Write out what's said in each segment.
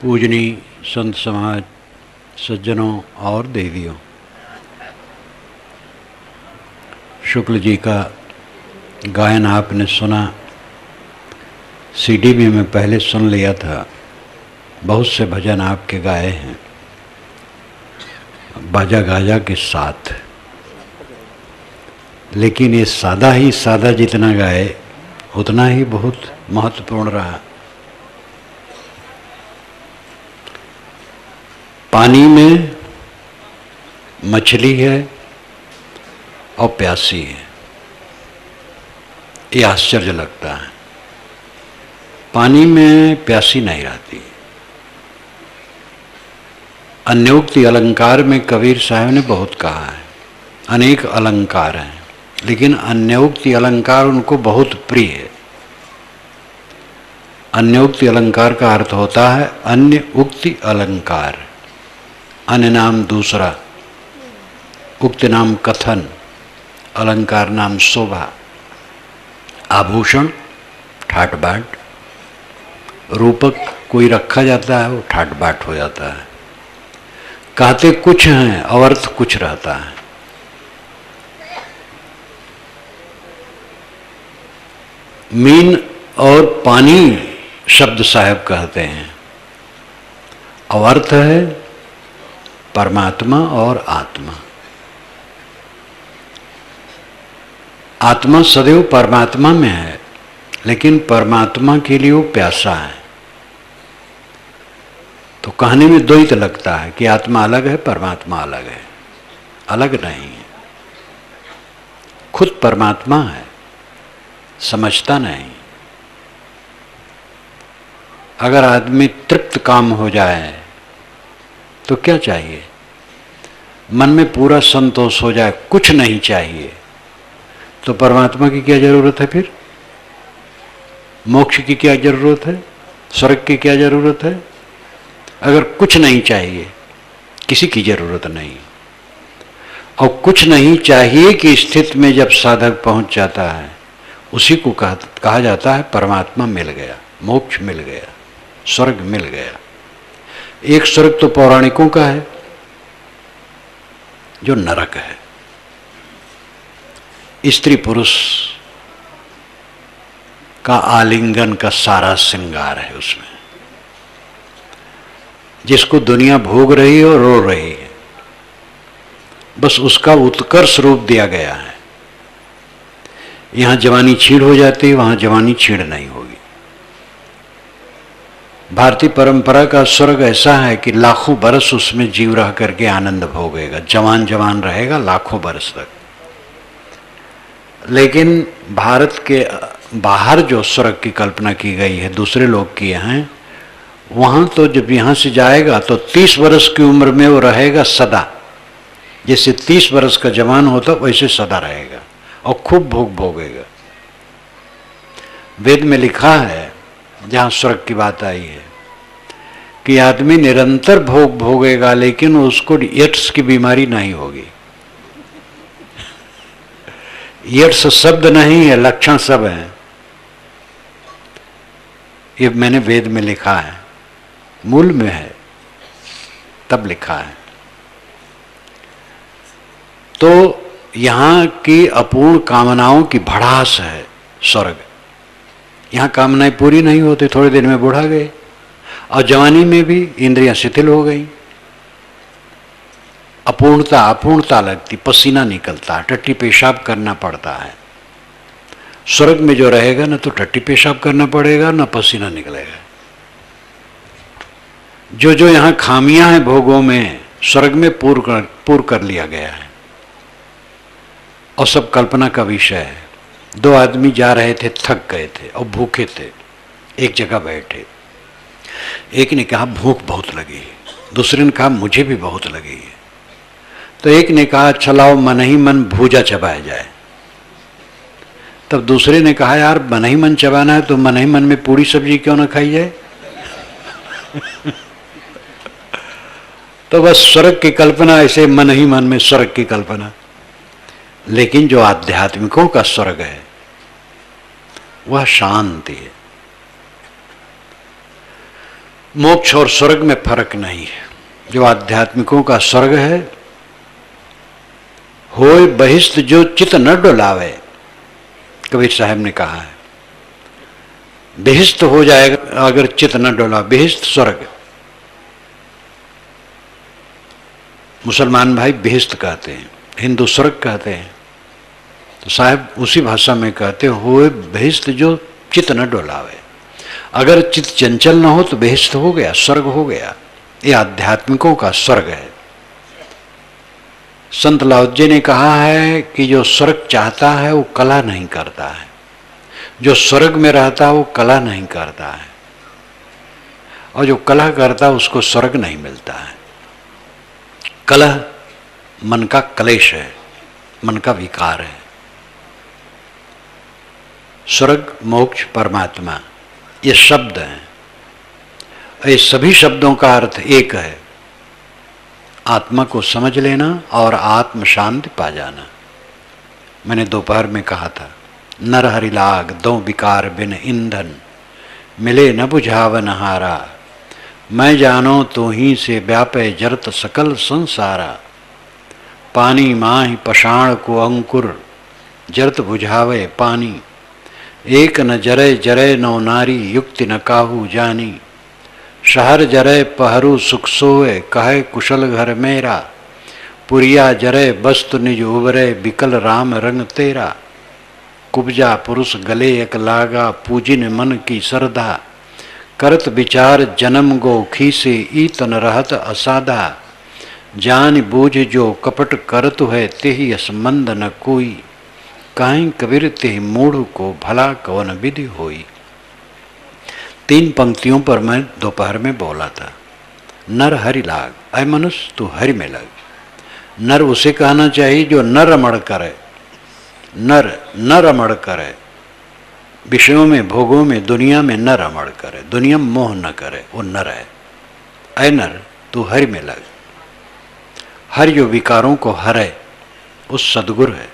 पूजनीय संत समाज, सज्जनों और देवियों, शुक्ल जी का गायन आपने सुना। सीडी में मैं पहले सुन लिया था, बहुत से भजन आपके गाए हैं बाजा गाजा के साथ, लेकिन ये सादा ही सादा जितना गाए उतना ही बहुत महत्वपूर्ण रहा। पानी में मछली है और प्यासी है, ये आश्चर्य लगता है। पानी में प्यासी नहीं रहती। अन्योक्ति अलंकार में कबीर साहब ने बहुत कहा है, अनेक अलंकार हैं, लेकिन अन्योक्ति अलंकार उनको बहुत प्रिय है। अन्योक्ति अलंकार का अर्थ होता है अन्य उक्ति अलंकार। अन्य नाम दूसरा, उक्ति नाम कथन, अलंकार नाम शोभा, आभूषण ठाट बाट, रूपक कोई रखा जाता है वो ठाट बाट हो जाता है। कहते कुछ हैं और अर्थ कुछ रहता है। मीन और पानी शब्द साहब कहते हैं, और अर्थ है परमात्मा और आत्मा। आत्मा सदैव परमात्मा में है, लेकिन परमात्मा के लिए वो प्यासा है। तो कहने में द्वैत लगता है कि आत्मा अलग है, परमात्मा अलग है। अलग नहीं है, खुद परमात्मा है, समझता नहीं। अगर आदमी तृप्त काम हो जाए तो क्या चाहिए? मन में पूरा संतोष हो जाए, कुछ नहीं चाहिए, तो परमात्मा की क्या जरूरत है? फिर मोक्ष की क्या जरूरत है? स्वर्ग की क्या जरूरत है? अगर कुछ नहीं चाहिए, किसी की जरूरत नहीं। और कुछ नहीं चाहिए की स्थिति में जब साधक पहुंच जाता है, उसी को कहा जाता है परमात्मा मिल गया, मोक्ष मिल गया, स्वर्ग मिल गया। एक स्वर्ग तो पौराणिकों का है जो नरक है, स्त्री पुरुष का आलिंगन का सारा श्रृंगार है उसमें, जिसको दुनिया भोग रही है और रो रही है, बस उसका उत्कर्ष रूप दिया गया है। यहां जवानी छीड़ हो जाती है, वहां जवानी छीड़ नहीं होगी। भारतीय परंपरा का स्वर्ग ऐसा है कि लाखों बरस उसमें जीव रह करके आनंद भोगेगा, जवान जवान रहेगा लाखों बरस तक। लेकिन भारत के बाहर जो स्वर्ग की कल्पना की गई है, दूसरे लोग किए हैं, वहां तो जब यहां से जाएगा तो 30 वर्ष की उम्र में वो रहेगा सदा। जैसे 30 वर्ष का जवान होता वैसे सदा रहेगा और खूब भोग भोगेगा। वेद में लिखा है, जहां स्वर्ग की बात आई है, कि आदमी निरंतर भोग भोगेगा, लेकिन उसको एड्स की बीमारी नहीं होगी। एड्स शब्द नहीं है, लक्षण सब है। ये मैंने वेद में लिखा है, मूल में है, तब लिखा है। तो यहां की अपूर्ण कामनाओं की भड़ास है स्वर्ग। यहां कामनाएं पूरी नहीं होती, थोड़ी देर में बूढ़ा गए, और जवानी में भी इंद्रियां शिथिल हो गई, अपूर्णता लगती, पसीना निकलता, टट्टी पेशाब करना पड़ता है। स्वर्ग में जो रहेगा ना तो टट्टी पेशाब करना पड़ेगा, ना पसीना निकलेगा। जो जो यहां खामियां हैं भोगों में, स्वर्ग में पूर्ण कर लिया गया है, और सब कल्पना का विषय है। 2 आदमी जा रहे थे, थक गए थे और भूखे थे, एक जगह बैठे। एक ने कहा भूख बहुत लगी, दूसरे ने कहा मुझे भी बहुत लगी है। तो एक ने कहा चलाओ मन ही मन भूजा चबाया जाए। तब दूसरे ने कहा यार मन ही मन चबाना है तो मन ही मन में पूरी सब्जी क्यों ना खाई जाए। तो बस स्वर्ग की कल्पना ऐसे, मन ही मन में स्वर्ग की कल्पना। लेकिन जो आध्यात्मिकों का स्वर्ग है वह शांति है। मोक्ष और स्वर्ग में फर्क नहीं है। जो आध्यात्मिकों का स्वर्ग है, होए बहिष्ठ जो चित न डोलावे, कबीर साहब ने कहा है। बेहिस्त हो जाएगा अगर चित न डोला, बेहिस्त स्वर्ग। मुसलमान भाई बेहिस्त कहते हैं, हिंदू स्वर्ग कहते हैं, तो साहब उसी भाषा में कहते होए बेहिस्त जो चित न डोलावे। अगर चित चंचल न हो तो बेहिस्त हो गया, स्वर्ग हो गया। ये आध्यात्मिकों का स्वर्ग है। संत लाओत्जे ने कहा है कि जो स्वर्ग चाहता है वो कला नहीं करता है, जो स्वर्ग में रहता है वो कला नहीं करता है, और जो कला करता है उसको स्वर्ग नहीं मिलता है। कलह मन का क्लेश है, मन का विकार है। स्वर्ग, मोक्ष, परमात्मा ये शब्द हैं। ये सभी शब्दों का अर्थ एक है, आत्मा को समझ लेना और आत्म शांति पा जाना। मैंने दोपहर में कहा था, नर हरि लाग दो विकार बिन ईंधन, मिले न बुझावन हारा, मैं जानो तो ही से व्यापे जरत सकल संसारा, पानी माहि पषाण को अंकुर, जरत बुझावे पानी, एक न जरे जरे नौ नारी, युक्ति न काहू जानी, शहर जरे पहरू सुख सोए, कहे कुशल घर मेरा, पुरिया जरे वस्तु निज उबरे, बिकल राम रंग तेरा, कुब्जा पुरुष गले एक लागा, पूजिन मन की श्रद्धा, करत विचार जन्म गो खीसे, ईतन रहत असाधा, जान बूझ जो कपट करत है, तेहि असमंद न कोई, काहीं कबीर तेहि मूढ़ को भला कवन विधि होई। 3 पंक्तियों पर मैं दोपहर में बोला था। नर हरि लाग, अय मनुष्य तू हरि में लग। नर उसे कहना चाहिए जो न रमण करे, नर न रमण करे, विषयों में, भोगों में, दुनिया में न रमण करे, दुनिया में मोह न करे, वो नर है। अय नर तू हरि में लग। हरि जो विकारों को हरे उस सदगुरु है,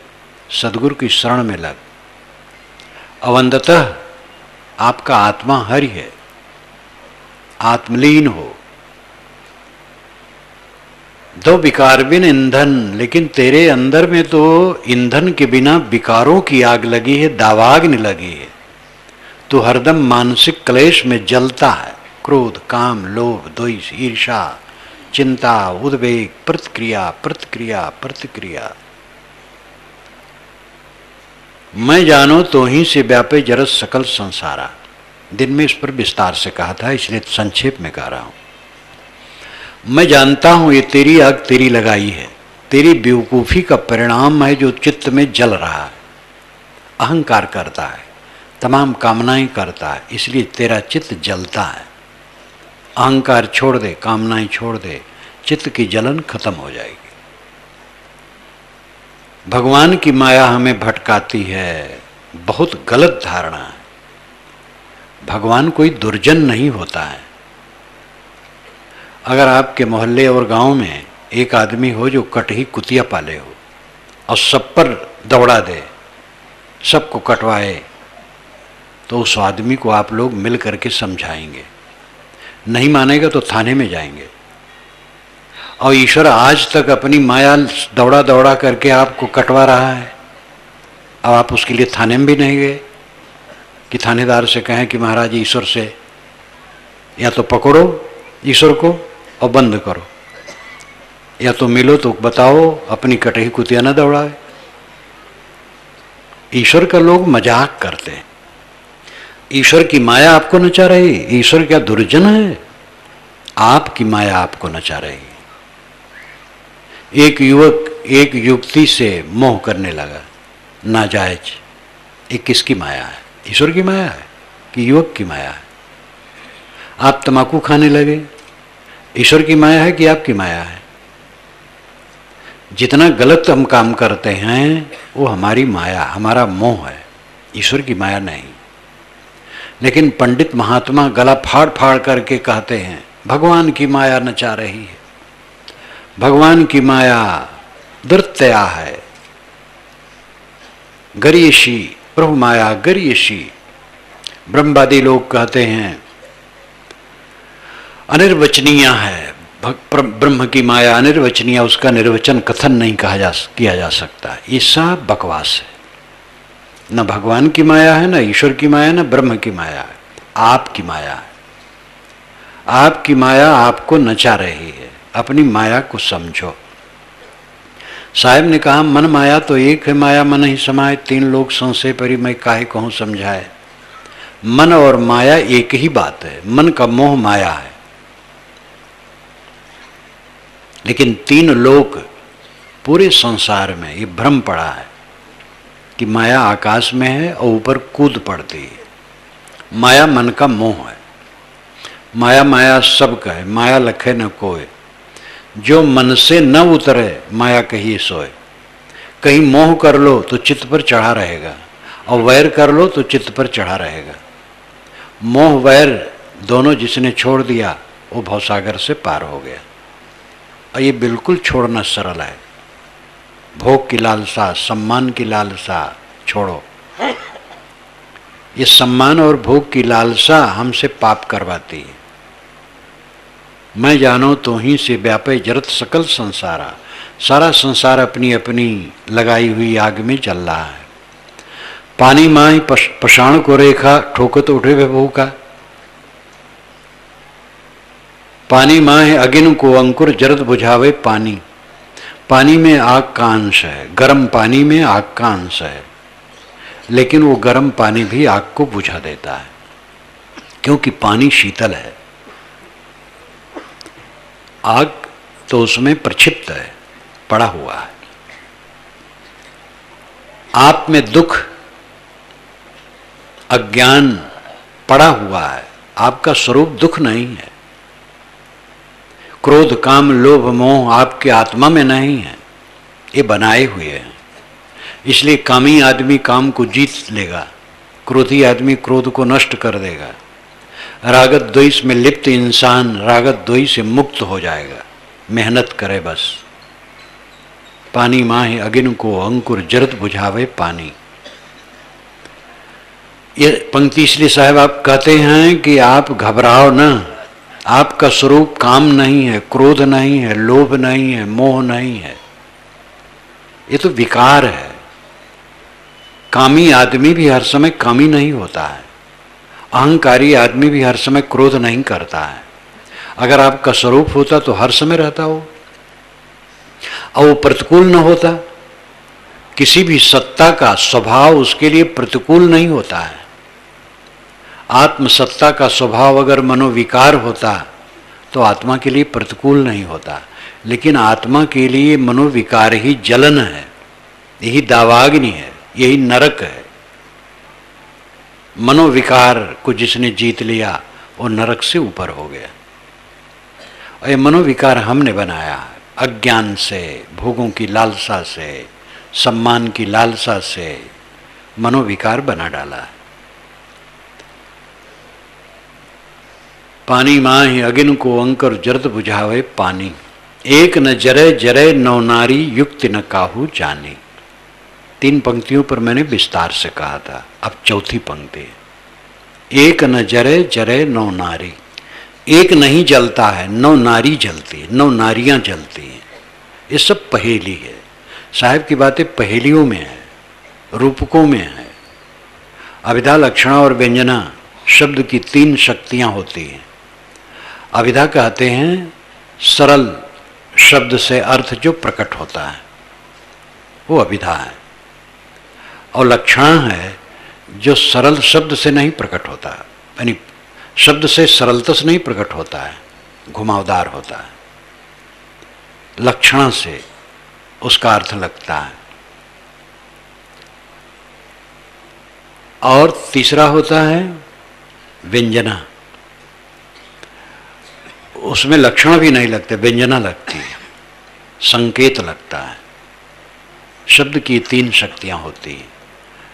सदगुरु की शरण में लग। अवंदतः आपका आत्मा हरि है, आत्मलीन हो। दो विकार बिन ईंधन, लेकिन तेरे अंदर में तो ईंधन के बिना विकारों की आग लगी है, दावाग्नि लगी है। तो हरदम मानसिक क्लेश में जलता है, क्रोध, काम, लोभ, द्वेष, ईर्षा, चिंता, उद्वेग, प्रतिक्रिया प्रतिक्रिया प्रतिक्रिया। मैं जानो तो ही से व्यापे जरत सकल संसारा। दिन में इस पर विस्तार से कहा था, इसलिए संक्षेप में कह रहा हूं। मैं जानता हूं ये तेरी आग तेरी लगाई है, तेरी बेवकूफ़ी का परिणाम है जो चित्त में जल रहा है। अहंकार करता है, तमाम कामनाएं करता है, इसलिए तेरा चित्त जलता है। अहंकार छोड़ दे, कामनाएं छोड़ दे, चित्त की जलन खत्म हो जाएगी। भगवान की माया हमें भटकाती है, बहुत गलत धारणा है। भगवान कोई दुर्जन नहीं होता है। अगर आपके मोहल्ले और गांव में एक आदमी हो जो कटही कुतिया पाले हो और सब पर दौड़ा दे, सबको कटवाए, तो उस आदमी को आप लोग मिल करके समझाएंगे। नहीं मानेगा तो थाने में जाएंगे। और ईश्वर आज तक अपनी माया दौड़ा दौड़ा करके आपको कटवा रहा है। अब आप उसके लिए थाने में भी नहीं गए कि थानेदार से कहें कि महाराज ईश्वर से या तो पकड़ो ईश्वर को और बंद करो, या तो मिलो तो बताओ अपनी कटही कुतिया न दौड़ाए। ईश्वर का लोग मजाक करते हैं। ईश्वर की माया आपको नचा रही। ईश्वर क्या दुर्जन है? आपकी माया आपको नचा रही। एक युवक एक युवती से मोह करने लगा, नाजायज। ये किसकी माया है? ईश्वर की माया है कि युवक की माया है? आप तंबाकू खाने लगे, ईश्वर की माया है कि आपकी माया है? जितना गलत हम काम करते हैं वो हमारी माया, हमारा मोह है, ईश्वर की माया नहीं। लेकिन पंडित महात्मा गला फाड़ फाड़ करके कहते हैं भगवान की माया नचा रही है, भगवान की माया दुर्तया है, गरीयसी, प्रभु माया गरीयसी। ब्रह्मवादी लोग कहते हैं अनिर्वचनीय है। ब्रह्म की माया अनिर्वचनीय, उसका निर्वचन कथन नहीं किया जा सकता। ये सब बकवास है। न भगवान की माया है, न ईश्वर की माया, न ब्रह्म की माया है, आपकी माया है। आपकी माया आपको नचा रही है, अपनी माया को समझो। साहब ने कहा मन माया तो एक है, माया मन ही समाये, तीन लोग संशय परी मैं काहे कहूं समझाए। मन और माया एक ही बात है। मन का मोह माया है, लेकिन तीन लोग पूरे संसार में ये भ्रम पड़ा है कि माया आकाश में है और ऊपर कूद पड़ती है। माया मन का मोह है। माया माया सबका है, माया लखे न कोय। जो मन से न उतरे माया कहीं सोए। कहीं मोह कर लो तो चित्त पर चढ़ा रहेगा, और वैर कर लो तो चित्त पर चढ़ा रहेगा। मोह वैर दोनों जिसने छोड़ दिया वो भवसागर से पार हो गया। और ये बिल्कुल छोड़ना सरल है। भोग की लालसा, सम्मान की लालसा छोड़ो। ये सम्मान और भोग की लालसा हमसे पाप करवाती है। मैं जानो तो ही से व्यापे जरत सकल संसारा। सारा संसार अपनी अपनी लगाई हुई आग में जल रहा है। पानी माही पषाण को रेखा, ठोकत उठे वे भूखा। पानी माहे अगिन को अंकुर, जरत बुझावे पानी। पानी में आग का अंश है, गर्म पानी में आग का अंश है, लेकिन वो गर्म पानी भी आग को बुझा देता है, क्योंकि पानी शीतल है। आग तो उसमें प्रक्षिप्त है, पड़ा हुआ है। आप में दुख अज्ञान पड़ा हुआ है, आपका स्वरूप दुख नहीं है। क्रोध काम लोभ मोह आपके आत्मा में नहीं है, ये बनाए हुए हैं। इसलिए कामी आदमी काम को जीत लेगा, क्रोधी आदमी क्रोध को नष्ट कर देगा। रागत द्वेष में लिप्त इंसान रागत द्वेष से मुक्त हो जाएगा। मेहनत करे बस। पानी माहे अगिन को अंकुर, जरत बुझावे पानी। ये पंक्ति इसलिए साहब आप कहते हैं कि आप घबराओ ना। आपका स्वरूप काम नहीं है, क्रोध नहीं है, लोभ नहीं है, मोह नहीं है। ये तो विकार है। कामी आदमी भी हर समय कामी नहीं होता है। अहंकारी आदमी भी हर समय क्रोध नहीं करता है। अगर आपका स्वरूप होता तो हर समय रहता हो, और वो प्रतिकूल न होता। किसी भी सत्ता का स्वभाव उसके लिए प्रतिकूल नहीं होता है। आत्मसत्ता का स्वभाव अगर मनोविकार होता तो आत्मा के लिए प्रतिकूल नहीं होता, लेकिन आत्मा के लिए मनोविकार ही जलन है, यही दावाग्नि है, यही नरक है। मनोविकार को जिसने जीत लिया वो नरक से ऊपर हो गया। और ये मनोविकार हमने बनाया है, अज्ञान से, भोगों की लालसा से, सम्मान की लालसा से मनोविकार बना डाला है। पानी माहि अगिन को अंकर, जरत बुझावे पानी। एक न जरे जरे नौ नारी, युक्ति न काहू जानी। 3 पंक्तियों पर मैंने विस्तार से कहा था, अब चौथी पंक्ति। एक न जरे जरे नौ नारी। एक नहीं जलता है, 9 नारी जलती है, 9 नारियां जलती हैं। ये सब पहेली है। साहब की बातें पहेलियों में है, रूपकों में है। अभिधा, लक्षणा और व्यंजना शब्द की 3 शक्तियां होती हैं। अभिधा कहते हैं सरल शब्द से अर्थ जो प्रकट होता है, वो अभिधा है। और लक्षणा है जो सरल शब्द से नहीं प्रकट होता, यानी शब्द से सरलता से नहीं प्रकट होता है, घुमावदार होता है। लक्षणा से उसका अर्थ लगता है। और तीसरा होता है व्यंजना। उसमें लक्षण भी नहीं लगते, व्यंजना लगती है, संकेत लगता है। शब्द की 3 शक्तियां होती हैं।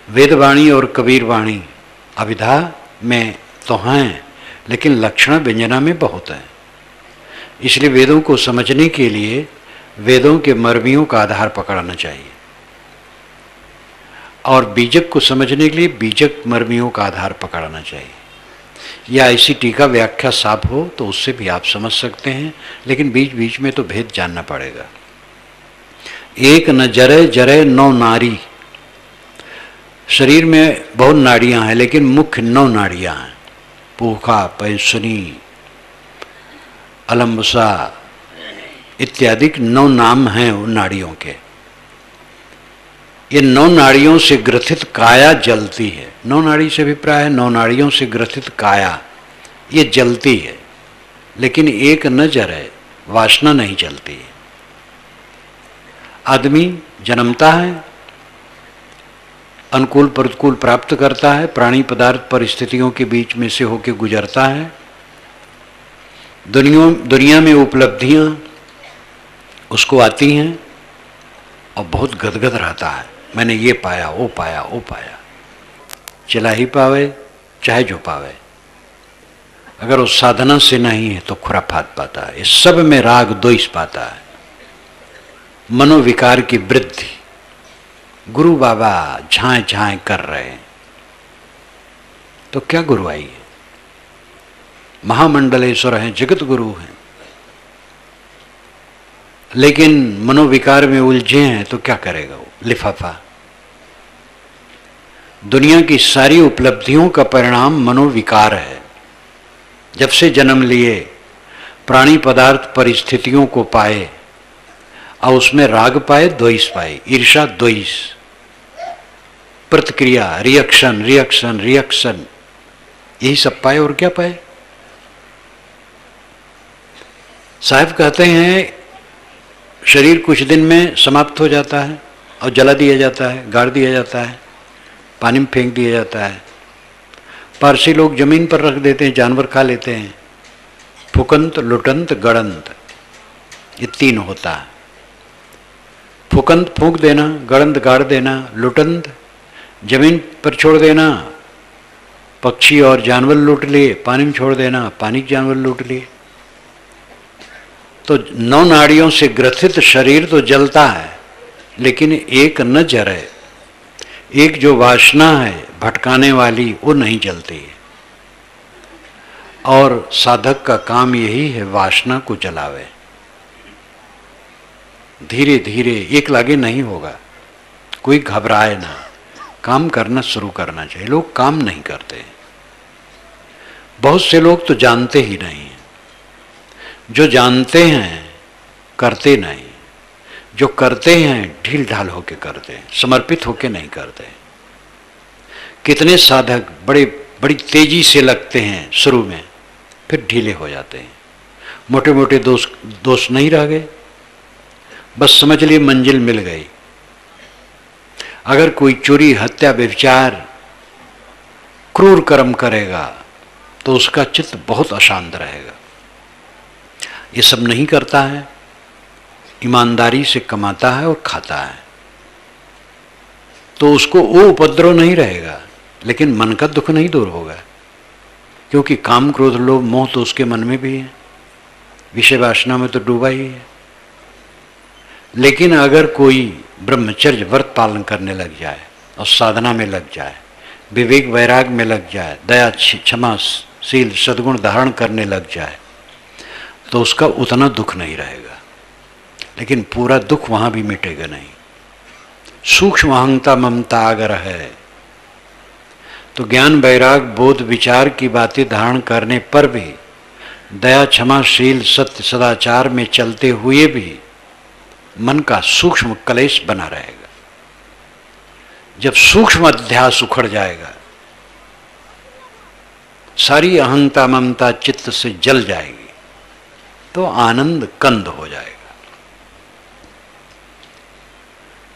वेदवाणी और कबीरवाणी अभिधा में तो हैं, लेकिन लक्षण व्यंजना में बहुत है। इसलिए वेदों को समझने के लिए वेदों के मर्मियों का आधार पकड़ना चाहिए, और बीजक को समझने के लिए बीजक मर्मियों का आधार पकड़ना चाहिए। या ऐसी टीका व्याख्या साफ हो तो उससे भी आप समझ सकते हैं, लेकिन बीच बीच में तो भेद जानना पड़ेगा। एक न जरे जरे 9 नाड़ी। शरीर में बहुत नाड़ियां हैं, लेकिन मुख्य 9 नाड़ियां हैं। पूखा, पैसुनी, अलम्बसा इत्यादि 9 नाम हैं उन नाड़ियों के। ये 9 नाड़ियों से ग्रथित काया जलती है। 9 नाड़ी से अभिप्राय है 9 नाड़ियों से ग्रथित काया ये जलती है, लेकिन एक न जरे, वासना नहीं जलती है। आदमी जन्मता है, अनुकूल प्रतिकूल प्राप्त करता है, प्राणी पदार्थ परिस्थितियों के बीच में से होकर गुजरता है, दुनिया में उपलब्धियां उसको आती हैं और बहुत गदगद रहता है, मैंने ये पाया, वो पाया, वो पाया। चला ही पावे चाहे जो पावे, अगर उस साधना से नहीं है तो खुराफात पाता है। इस सब में राग द्वेष पाता है, मनोविकार की वृद्धि। गुरु बाबा झाएं झाएं कर रहे हैं तो क्या गुरु आई है? महामंडलेश्वर हैं, जगत गुरु हैं, लेकिन मनोविकार में उलझे हैं तो क्या करेगा वो? लिफाफा। दुनिया की सारी उपलब्धियों का परिणाम मनोविकार है। जब से जन्म लिए प्राणी पदार्थ परिस्थितियों को पाए और उसमें राग पाए, द्वेष पाए, ईर्षा, द्वेष, प्रतिक्रिया, रिएक्शन रिएक्शन रिएक्शन, यही सब पाए और क्या पाए? साहब कहते हैं शरीर कुछ दिन में समाप्त हो जाता है और जला दिया जाता है, गाड़ दिया जाता है, पानी में फेंक दिया जाता है। पारसी लोग जमीन पर रख देते हैं, जानवर खा लेते हैं। फुकंत, लुटंत, गड़ंत, ये 3 होता है। फुकंत फूंक देना, गड़ंत गाड़ देना, लुटंत जमीन पर छोड़ देना, पक्षी और जानवर लूट लिए, पानी में छोड़ देना, पानी के जानवर लूट लिए। तो 9 नाड़ियों से ग्रथित शरीर तो जलता है, लेकिन एक न जरे, एक जो वासना है भटकाने वाली वो नहीं जलती है। और साधक का काम यही है, वासना को जलावे। धीरे धीरे, एक लागे नहीं होगा, कोई घबराए ना, काम करना शुरू करना चाहिए। लोग काम नहीं करते, बहुत से लोग तो जानते ही नहीं, जो जानते हैं करते नहीं, जो करते हैं ढील ढाल होके करते हैं, समर्पित होके नहीं करते। कितने साधक बड़ी तेजी से लगते हैं शुरू में, फिर ढीले हो जाते हैं। मोटे मोटे दोष नहीं रह गए, बस समझ लिए मंजिल मिल गई। अगर कोई चोरी, हत्या, व्यभिचार, क्रूर कर्म करेगा तो उसका चित्त बहुत अशांत रहेगा। ये सब नहीं करता है, ईमानदारी से कमाता है और खाता है, तो उसको वो उपद्रव नहीं रहेगा, लेकिन मन का दुख नहीं दूर होगा, क्योंकि काम, क्रोध, लोभ, मोह तो उसके मन में भी है, विषय वासना में तो डूबा ही है। लेकिन अगर कोई ब्रह्मचर्य व्रत पालन करने लग जाए और साधना में लग जाए, विवेक वैराग में लग जाए, दया, क्षमा, शील, सद्गुण धारण करने लग जाए, तो उसका उतना दुख नहीं रहेगा। लेकिन पूरा दुख वहां भी मिटेगा नहीं। सूक्ष्म अहंता ममता अगर है तो ज्ञान, वैराग, बोध, विचार की बातें धारण करने पर भी, दया, क्षमा, शील, सत्य, सदाचार में चलते हुए भी मन का सूक्ष्म कलेश बना रहेगा। जब सूक्ष्म अध्यास उखड़ जाएगा, सारी अहंता ममता चित्त से जल जाएगी, तो आनंद कंद हो जाएगा।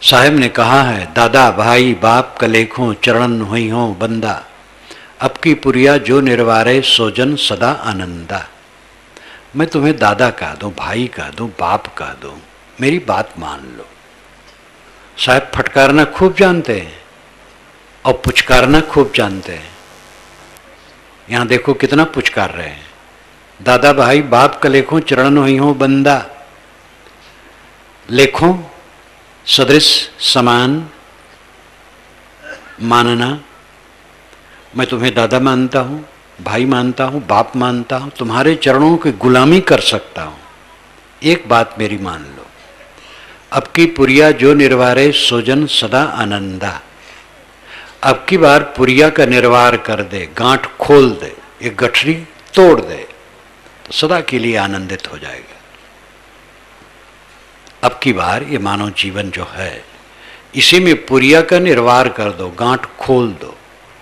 साहब ने कहा है, दादा भाई बाप कलेखों चरणन हुई हो बंदा, अब की पुरिया जो निर्वारे सोजन सदा आनंदा। मैं तुम्हें दादा कह दूं, भाई कह दूं, बाप कह दूं, मेरी बात मान लो। साहब फटकारना खूब जानते हैं और पुचकारना खूब जानते हैं। यहां देखो कितना पुचकार रहे हैं। दादा भाई बाप का लेखों चरण हुई हो बंदा, लेखों सदृश समान मानना। मैं तुम्हें दादा मानता हूं, भाई मानता हूं, बाप मानता हूं, तुम्हारे चरणों की गुलामी कर सकता हूं। एक बात मेरी मान लो, अब की पुरिया जो निर्वारे सोजन सदा आनंदा। अब की बार पुरिया का निर्वार कर दे, गांठ खोल दे, ये गठरी तोड़ दे, तो सदा के लिए आनंदित हो जाएगा। अब की बार ये मानव जीवन जो है, इसी में पुरिया का निर्वार कर दो, गांठ खोल दो।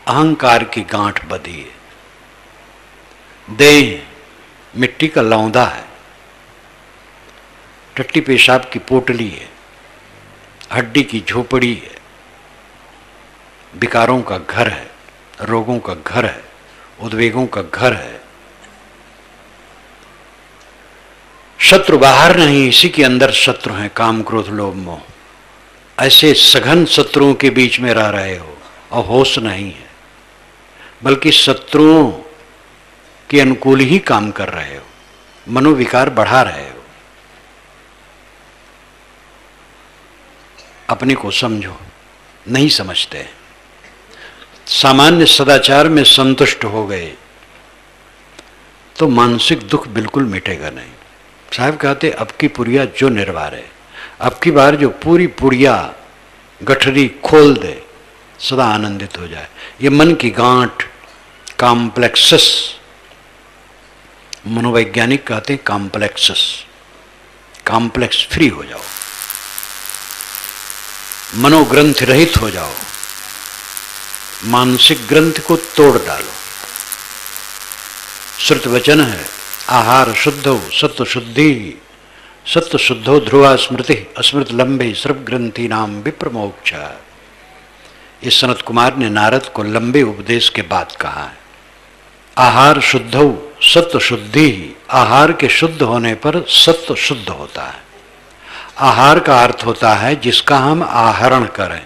अहंकार की गांठ बधी है, देह मिट्टी का लौंदा है, टट्टी पेशाब की पोटली है, हड्डी की झोपड़ी है, विकारों का घर है, रोगों का घर है, उद्वेगों का घर है। शत्रु बाहर नहीं, इसी के अंदर शत्रु हैं, काम क्रोध लोभ मोह। ऐसे सघन शत्रुओं के बीच में रह रहे हो और होश नहीं है, बल्कि शत्रुओं के अनुकूल ही काम कर रहे हो, मनोविकार बढ़ा रहे हो। अपने को समझो, नहीं समझते। सामान्य सदाचार में संतुष्ट हो गए तो मानसिक दुख बिल्कुल मिटेगा नहीं। साहब कहते अब की पुरिया जो निर्वार है, अब की बार जो पूरी पुड़िया गठरी खोल दे, सदा आनंदित हो जाए। ये मन की गांठ, कॉम्प्लेक्सस, मनोवैज्ञानिक कहते हैं कॉम्प्लेक्सस, कॉम्प्लेक्स फ्री हो जाओ, मनोग्रंथ रहित हो जाओ, मानसिक ग्रंथ को तोड़ डालो। श्रुत वचन है, आहार शुद्धो सत्व शुद्धि, सत्व शुद्धो ध्रुवा स्मृति, अस्मृत लंबे सर्व ग्रंथि नाम विप्रमोक्ष। इस सनत कुमार ने नारद को लंबे उपदेश के बाद कहा है। आहार शुद्धो सत्व शुद्धि, आहार के शुद्ध होने पर सत्व शुद्ध होता है। आहार का अर्थ होता है जिसका हम आहरण करें।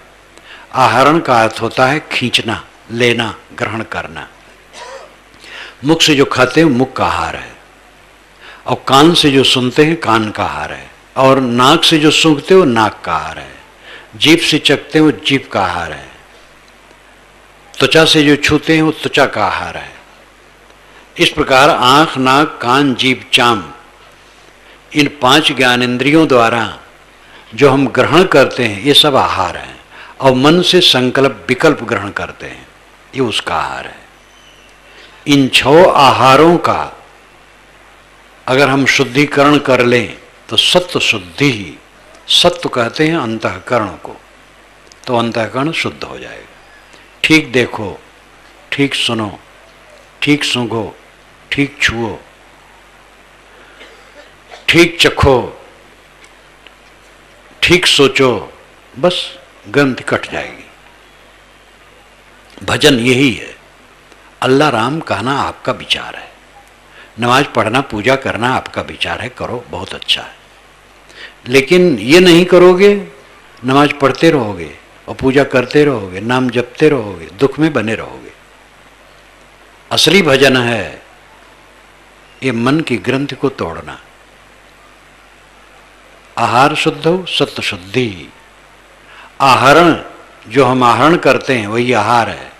आहरण का अर्थ होता है खींचना, लेना, ग्रहण करना। मुख से जो खाते हैं मुख का आहार है, और कान से जो सुनते हैं कान का आहार है, और नाक से जो सूंघते हो नाक का आहार है, जीभ से चखते हो जीभ का आहार है, त्वचा से जो छूते हैं वो त्वचा का आहार है। इस प्रकार आंख, नाक, कान, जीभ, चाम, इन 5 ज्ञानेंद्रियों द्वारा जो हम ग्रहण करते हैं ये सब आहार है। और मन से संकल्प विकल्प ग्रहण करते हैं, ये उसका आहार है। इन 6 आहारों का अगर हम शुद्धिकरण कर लें तो सत्व शुद्धि ही, सत्व कहते हैं अंतःकरण को, तो अंतःकरण शुद्ध हो जाएगा। ठीक देखो, ठीक सुनो, ठीक सूंघो, ठीक छुओ, ठीक चखो, ठीक सोचो, बस ग्रंथि कट जाएगी। भजन यही है। अल्लाह राम कहना आपका विचार है, नमाज पढ़ना, पूजा करना आपका विचार है, करो, बहुत अच्छा है। लेकिन ये नहीं करोगे, नमाज पढ़ते रहोगे और पूजा करते रहोगे, नाम जपते रहोगे, दुख में बने रहोगे। असली भजन है ये मन की ग्रंथि को तोड़ना। आहार शुद्ध हो सत्व शुद्धि, आहरण जो हम आहरण करते हैं वही आहार है,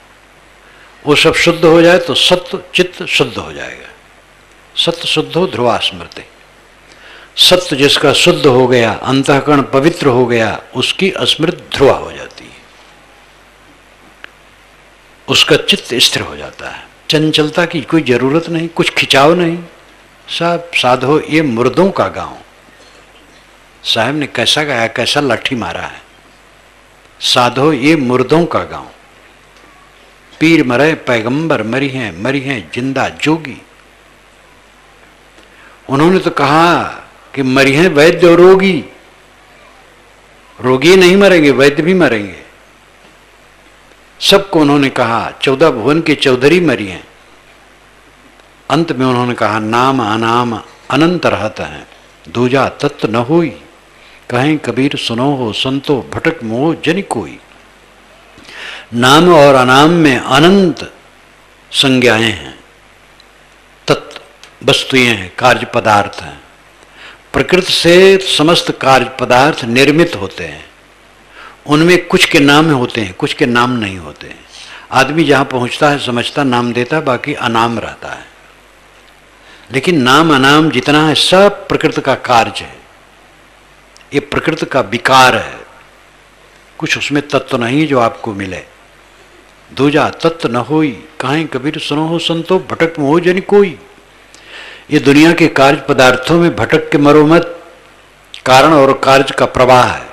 वो सब शुद्ध हो जाए तो सत्व चित्त शुद्ध हो जाएगा। सत्य शुद्ध हो ध्रुवा स्मृति, सत्य जिसका शुद्ध हो गया, अंतःकरण पवित्र हो गया, उसकी स्मृति ध्रुवा हो जाती है, उसका चित्त स्थिर हो जाता है। चंचलता की कोई जरूरत नहीं, कुछ खिंचाव नहीं। साहब साधो ये मुर्दों का गांव, साहब ने कैसा गाया, कैसा लाठी मारा है। साधो ये मुर्दों का गांव, पीर मरे पैगंबर मरी हैं जिंदा जोगी। उन्होंने तो कहा कि मरी हैं वैद्य और रोगी, रोगी नहीं मरेंगे, वैद्य भी मरेंगे। सबको उन्होंने कहा 14 भुवन के चौधरी मरी हैं। अंत में उन्होंने कहा नाम अनाम अनंत रहत हैं, दूजा तत्व न होई, कहें कबीर सुनो हो संतो भटक मोह जनि कोई। नाम और अनाम में अनंत संज्ञाएं हैं, तत्व वस्तुएं हैं, कार्य पदार्थ हैं। प्रकृति से समस्त कार्य पदार्थ निर्मित होते हैं, उनमें कुछ के नाम होते हैं, कुछ के नाम नहीं होते हैं। आदमी जहां पहुंचता है समझता, नाम देता, बाकी अनाम रहता है। लेकिन नाम अनाम जितना है सब प्रकृति का कार्य है, ये प्रकृति का विकार है। कुछ उसमें तत्व नहीं जो आपको मिले। दूजा तत्व न होई काहे कबीर सुनो हो संतो, भटक मोह जन कोई। ये दुनिया के कार्य पदार्थों में भटक के मरो मत। कारण और कार्य का प्रवाह है,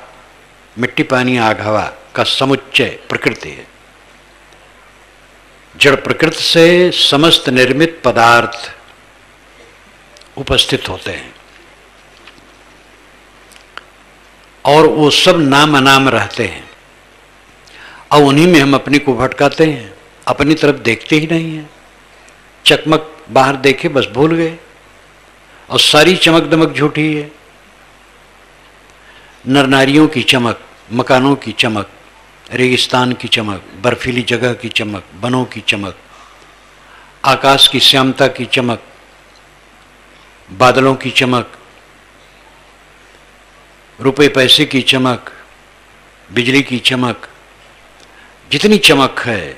मिट्टी पानी आग हवा का समुच्चय प्रकृति है। जड़ प्रकृति से समस्त निर्मित पदार्थ उपस्थित होते हैं और वो सब नाम अनाम रहते हैं। और उन्हीं में हम अपने को भटकाते हैं, अपनी तरफ देखते ही नहीं हैं। चकमक बाहर देखे बस भूल गए, और सारी चमक दमक झूठी है। नर नारियों की चमक, मकानों की चमक, रेगिस्तान की चमक, बर्फीली जगह की चमक, वनों की चमक, आकाश की श्यामता की चमक, बादलों की चमक, रुपए पैसे की चमक, बिजली की चमक, जितनी चमक है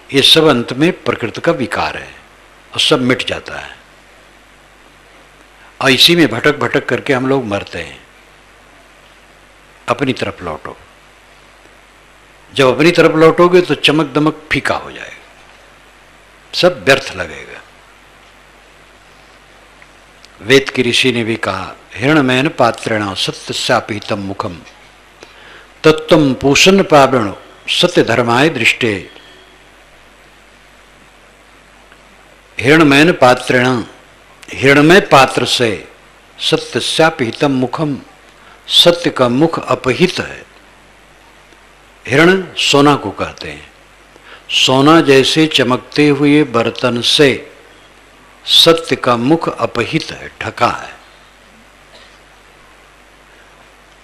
ये सब अंत में प्रकृति का विकार है और सब मिट जाता है। और इसी में भटक भटक करके हम लोग मरते हैं। अपनी तरफ लौटो। जब अपनी तरफ लौटोगे तो चमक दमक फीका हो जाएगा, सब व्यर्थ लगेगा। वेद की ऋषि ने भी कहा, हिरण्मयन पात्रेण सत्य शापितम मुखम तत्वम पूषण पावण सत्य धर्माय दृष्टे। हिरण्मयन पात्रेण, हिरण्मय पात्र से सत्य शापितम मुखम, सत्य का मुख अपहित है। हिरण सोना को कहते हैं। सोना जैसे चमकते हुए बर्तन से सत्य का मुख अपहित है, ढका है।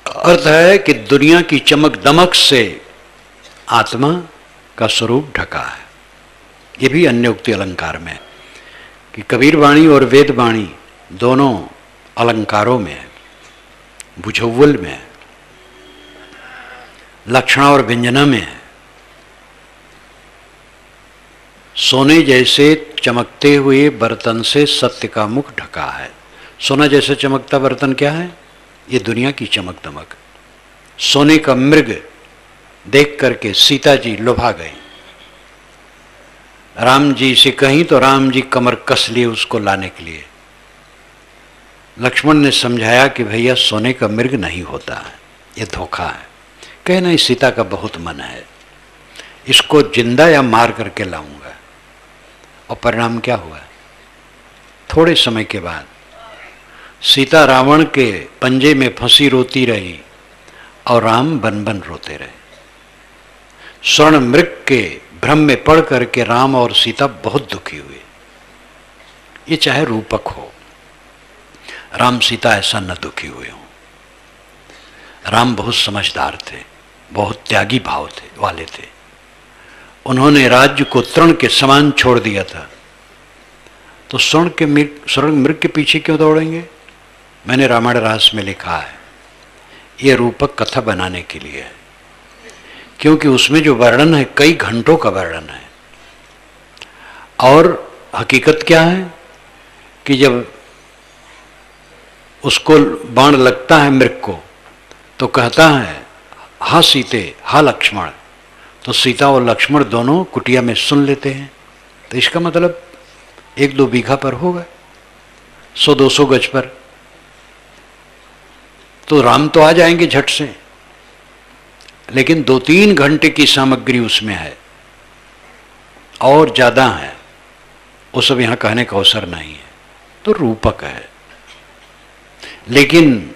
अर्थ है कि दुनिया की चमक दमक से आत्मा का स्वरूप ढका है। ये भी अन्य उक्ति अलंकार में कि कबीर वाणी और वेद वाणी दोनों अलंकारों में है, भुजौवल में है, लक्षणा और व्यंजना में है। सोने जैसे चमकते हुए बर्तन से सत्य का मुख ढका है। सोना जैसे चमकता बर्तन क्या है? ये दुनिया की चमक दमक। सोने का मृग देख करके सीता जी लुभा गई। राम जी से कहीं तो राम जी कमर कस लिए उसको लाने के लिए। लक्ष्मण ने समझाया कि भैया सोने का मृग नहीं होता है, ये धोखा है। कहे नहीं, सीता का बहुत मन है, इसको जिंदा या मार करके लाऊंगा। और परिणाम क्या हुआ? थोड़े समय के बाद सीता रावण के पंजे में फंसी रोती रही और राम बन बन रोते रहे। स्वर्ण मृग के भ्रम में पड़ करके राम और सीता बहुत दुखी हुए। ये चाहे रूपक हो, राम सीता ऐसा न दुखी हुए हों। राम बहुत समझदार थे, बहुत त्यागी भाव थे वाले थे। उन्होंने राज्य को तृण के समान छोड़ दिया था। तो स्वर्ण मृग के पीछे क्यों दौड़ेंगे? मैंने रामायण रास में लिखा है, ये रूपक कथा बनाने के लिए है, क्योंकि उसमें जो वर्णन है कई घंटों का वर्णन है। और हकीकत क्या है कि जब उसको बाण लगता है मृग को, तो कहता है हा सीते हा लक्ष्मण। तो सीता और लक्ष्मण दोनों कुटिया में सुन लेते हैं। तो इसका मतलब 1-2 बीघा पर होगा, 100-200 गज पर। तो राम तो आ जाएंगे झट से, लेकिन 2-3 घंटे की सामग्री उसमें है और ज्यादा है, वो सब यहां कहने का अवसर नहीं है। तो रूपक है। लेकिन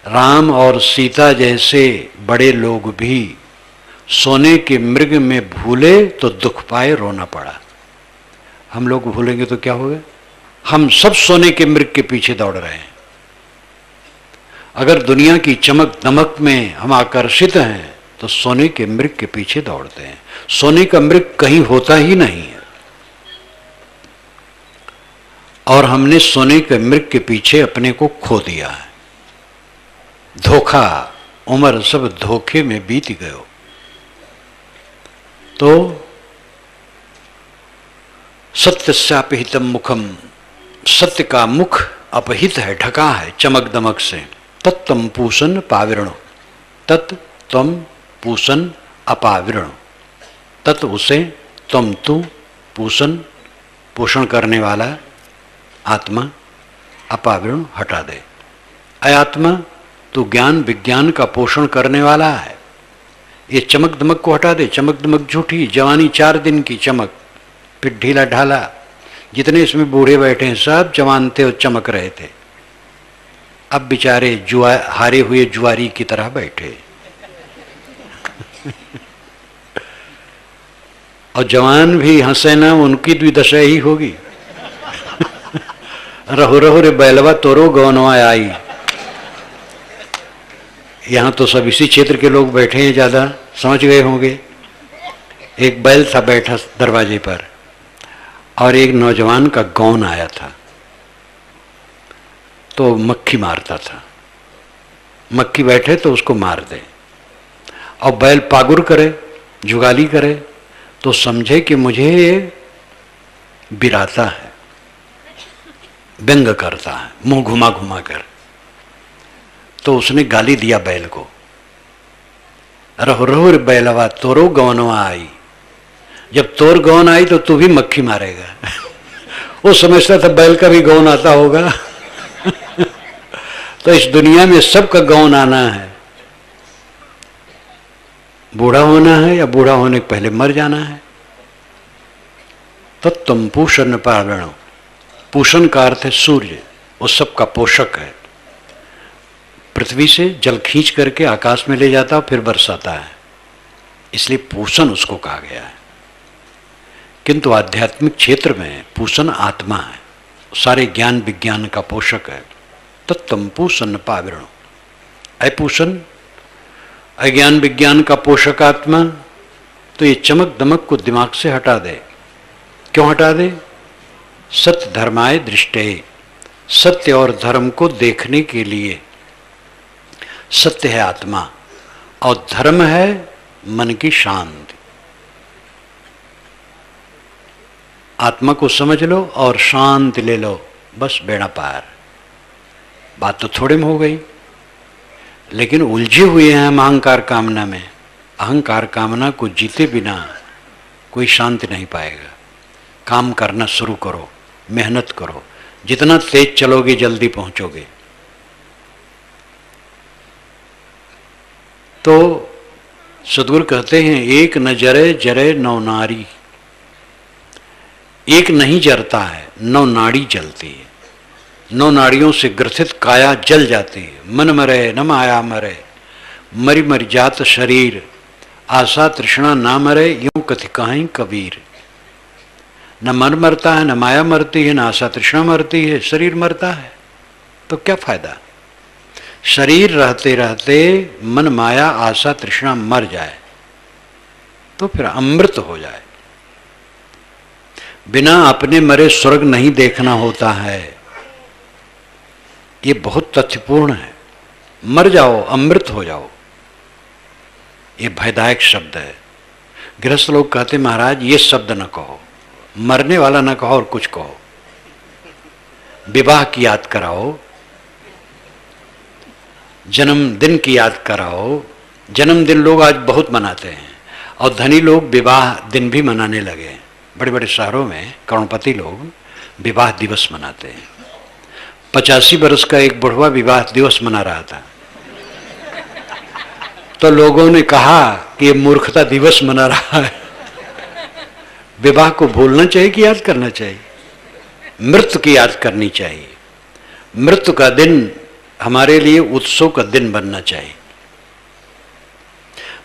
राम और सीता जैसे बड़े लोग भी सोने के मृग में भूले तो दुख पाए, रोना पड़ा। हम लोग भूलेंगे तो क्या होगा? हम सब सोने के मृग के पीछे दौड़ रहे हैं। अगर दुनिया की चमक दमक में हम आकर्षित हैं तो सोने के मृग के पीछे दौड़ते हैं। सोने का मृग कहीं होता ही नहीं है, और हमने सोने के मृग के पीछे अपने को खो दिया है। धोखा उम्र सब धोखे में बीत गयो। तो सत्यस्यापहितम मुखम, सत्य का मुख अपहित है, ढका है चमक दमक से। तत्तम पूषण पाविरण, तत्तम पूषण अपाविरण, तत् उसे, तम तू, पूषण पोषण करने वाला आत्मा, अपाविरण हटा दे। अयात्मा तू ज्ञान विज्ञान का पोषण करने वाला है, ये चमक दमक को हटा दे। चमक दमक झूठी, जवानी 4 दिन की चमक, फिर ढीला ढाला। जितने इसमें बूढ़े बैठे हैं सब जवान थे और चमक रहे थे, अब बेचारे हारे हुए जुआरी की तरह बैठे। और जवान भी हंसे ना, उनकी भी दशा ही होगी। रहो रहो रे बैलवा तोरो गौनवा आई। यहाँ तो सब इसी क्षेत्र के लोग बैठे हैं, ज़्यादा समझ गए होंगे। एक बैल था बैठा दरवाजे पर और एक नौजवान का गौन आया था, तो मक्खी मारता था। मक्खी बैठे तो उसको मार दे, और बैल पागुर करे, जुगाली करे, तो समझे कि मुझे ये बिराता है, व्यंग करता है, मुंह घुमा घुमा कर। तो उसने गाली दिया बैल को, रहो रहो रे बैलवा तोरो गौनवा आई। जब तोर गौन आई तो तू भी मक्खी मारेगा। वो समझता था बैल का भी गौन आता होगा। तो इस दुनिया में सबका गौन आना है, बूढ़ा होना है या बूढ़ा होने के पहले मर जाना है। तत्तम पूषण पाविण, पूषण का अर्थ है सूर्य, वो सबका पोषक है। पृथ्वी से जल खींच करके आकाश में ले जाता और फिर बरसाता है, इसलिए पूषण उसको कहा गया है। किंतु आध्यात्मिक क्षेत्र में पूषण आत्मा है, सारे ज्ञान विज्ञान का पोषक है। तत्तम पूषण पाविण, अपूषण अज्ञान विज्ञान का पोषक आत्मा, तो ये चमक दमक को दिमाग से हटा दे। क्यों हटा दे? सत्य धर्माय दृष्टे, सत्य और धर्म को देखने के लिए। सत्य है आत्मा और धर्म है मन की शांति। आत्मा को समझ लो और शांति ले लो, बस बेड़ा पार। बात तो थोड़े में हो गई, लेकिन उलझे हुए हैं हम अहंकार कामना में। अहंकार कामना को जीते बिना कोई शांति नहीं पाएगा। काम करना शुरू करो, मेहनत करो, जितना तेज चलोगे जल्दी पहुंचोगे। तो सद्गुरु कहते हैं, एक न जरे जरे नौ नारी। एक नहीं जरता है, 9 नाड़ी जलती है। 9 नाड़ियों से ग्रथित काया जल जाती है। मन मरे न माया मरे, मरि मर जात शरीर, आशा तृष्णा ना मरे, यूं कथि कहीं कबीर। न मन मरता है, न माया मरती है, न आशा तृष्णा मरती है, शरीर मरता है, तो क्या फायदा? शरीर रहते रहते मन माया आशा तृष्णा मर जाए तो फिर अमृत हो जाए। बिना अपने मरे स्वर्ग नहीं देखना होता है, ये बहुत तथ्यपूर्ण है। मर जाओ, अमृत हो जाओ, ये भयदायक शब्द है। गृहस्थ लोग कहते महाराज ये शब्द न कहो, मरने वाला न कहो और कुछ कहो। विवाह की याद कराओ, जन्मदिन की याद कराओ। जन्मदिन लोग आज बहुत मनाते हैं और धनी लोग विवाह दिन भी मनाने लगे। बड़े बड़े शहरों में करोड़पति लोग विवाह दिवस मनाते हैं। 85 वर्ष का एक बुढ़वा विवाह दिवस मना रहा था, तो लोगों ने कहा कि ये मूर्खता दिवस मना रहा है। विवाह को भूलना चाहिए कि याद करना चाहिए? मृत्यु की याद करनी चाहिए। मृत्यु का दिन हमारे लिए उत्सव का दिन बनना चाहिए।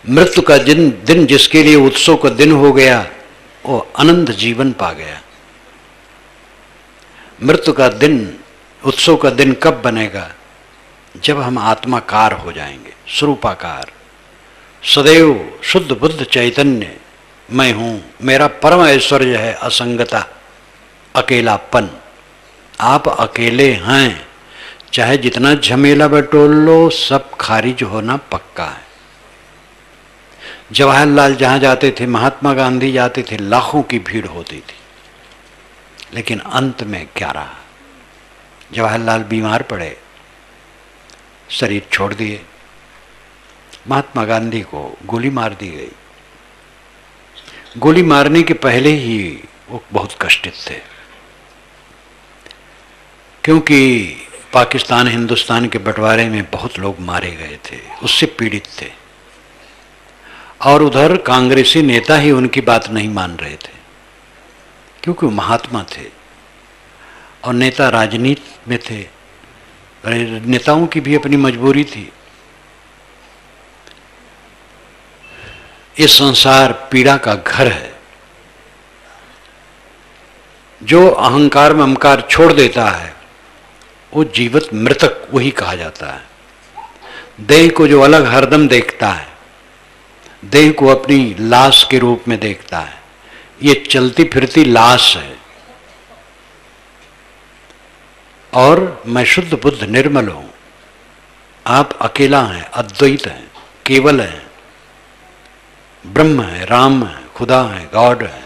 मृत्यु का दिन जिसके लिए उत्सव का दिन हो गया वो अनंत जीवन पा गया। मृत्यु का दिन, उत्सव का दिन कब बनेगा? जब हम आत्माकार हो जाएंगे, स्वरूपाकार। सदैव शुद्ध बुद्ध चैतन्य मैं हूं, मेरा परम ऐश्वर्य है असंगता, अकेलापन। आप अकेले हैं, चाहे जितना झमेला बटोल लो, सब खारिज होना पक्का है। जवाहरलाल जहां जाते थे, महात्मा गांधी जाते थे, लाखों की भीड़ होती थी। लेकिन अंत में क्या रहा? जवाहरलाल बीमार पड़े, शरीर छोड़ दिए। महात्मा गांधी को गोली मार दी गई। गोली मारने के पहले ही वो बहुत कष्टित थे, क्योंकि पाकिस्तान हिंदुस्तान के बंटवारे में बहुत लोग मारे गए थे, उससे पीड़ित थे। और उधर कांग्रेसी नेता ही उनकी बात नहीं मान रहे थे, क्योंकि वो महात्मा थे और नेता राजनीति में थे। नेताओं की भी अपनी मजबूरी थी। ये संसार पीड़ा का घर है। जो अहंकार ममकार छोड़ देता है वो जीवित मृतक वही कहा जाता है। देह को जो अलग हरदम देखता है, देह को अपनी लाश के रूप में देखता है, ये चलती फिरती लाश है। और मैं शुद्ध बुद्ध निर्मल हूं, आप अकेला हैं, अद्वैत हैं, केवल हैं, ब्रह्म है, राम है, खुदा है, गॉड है।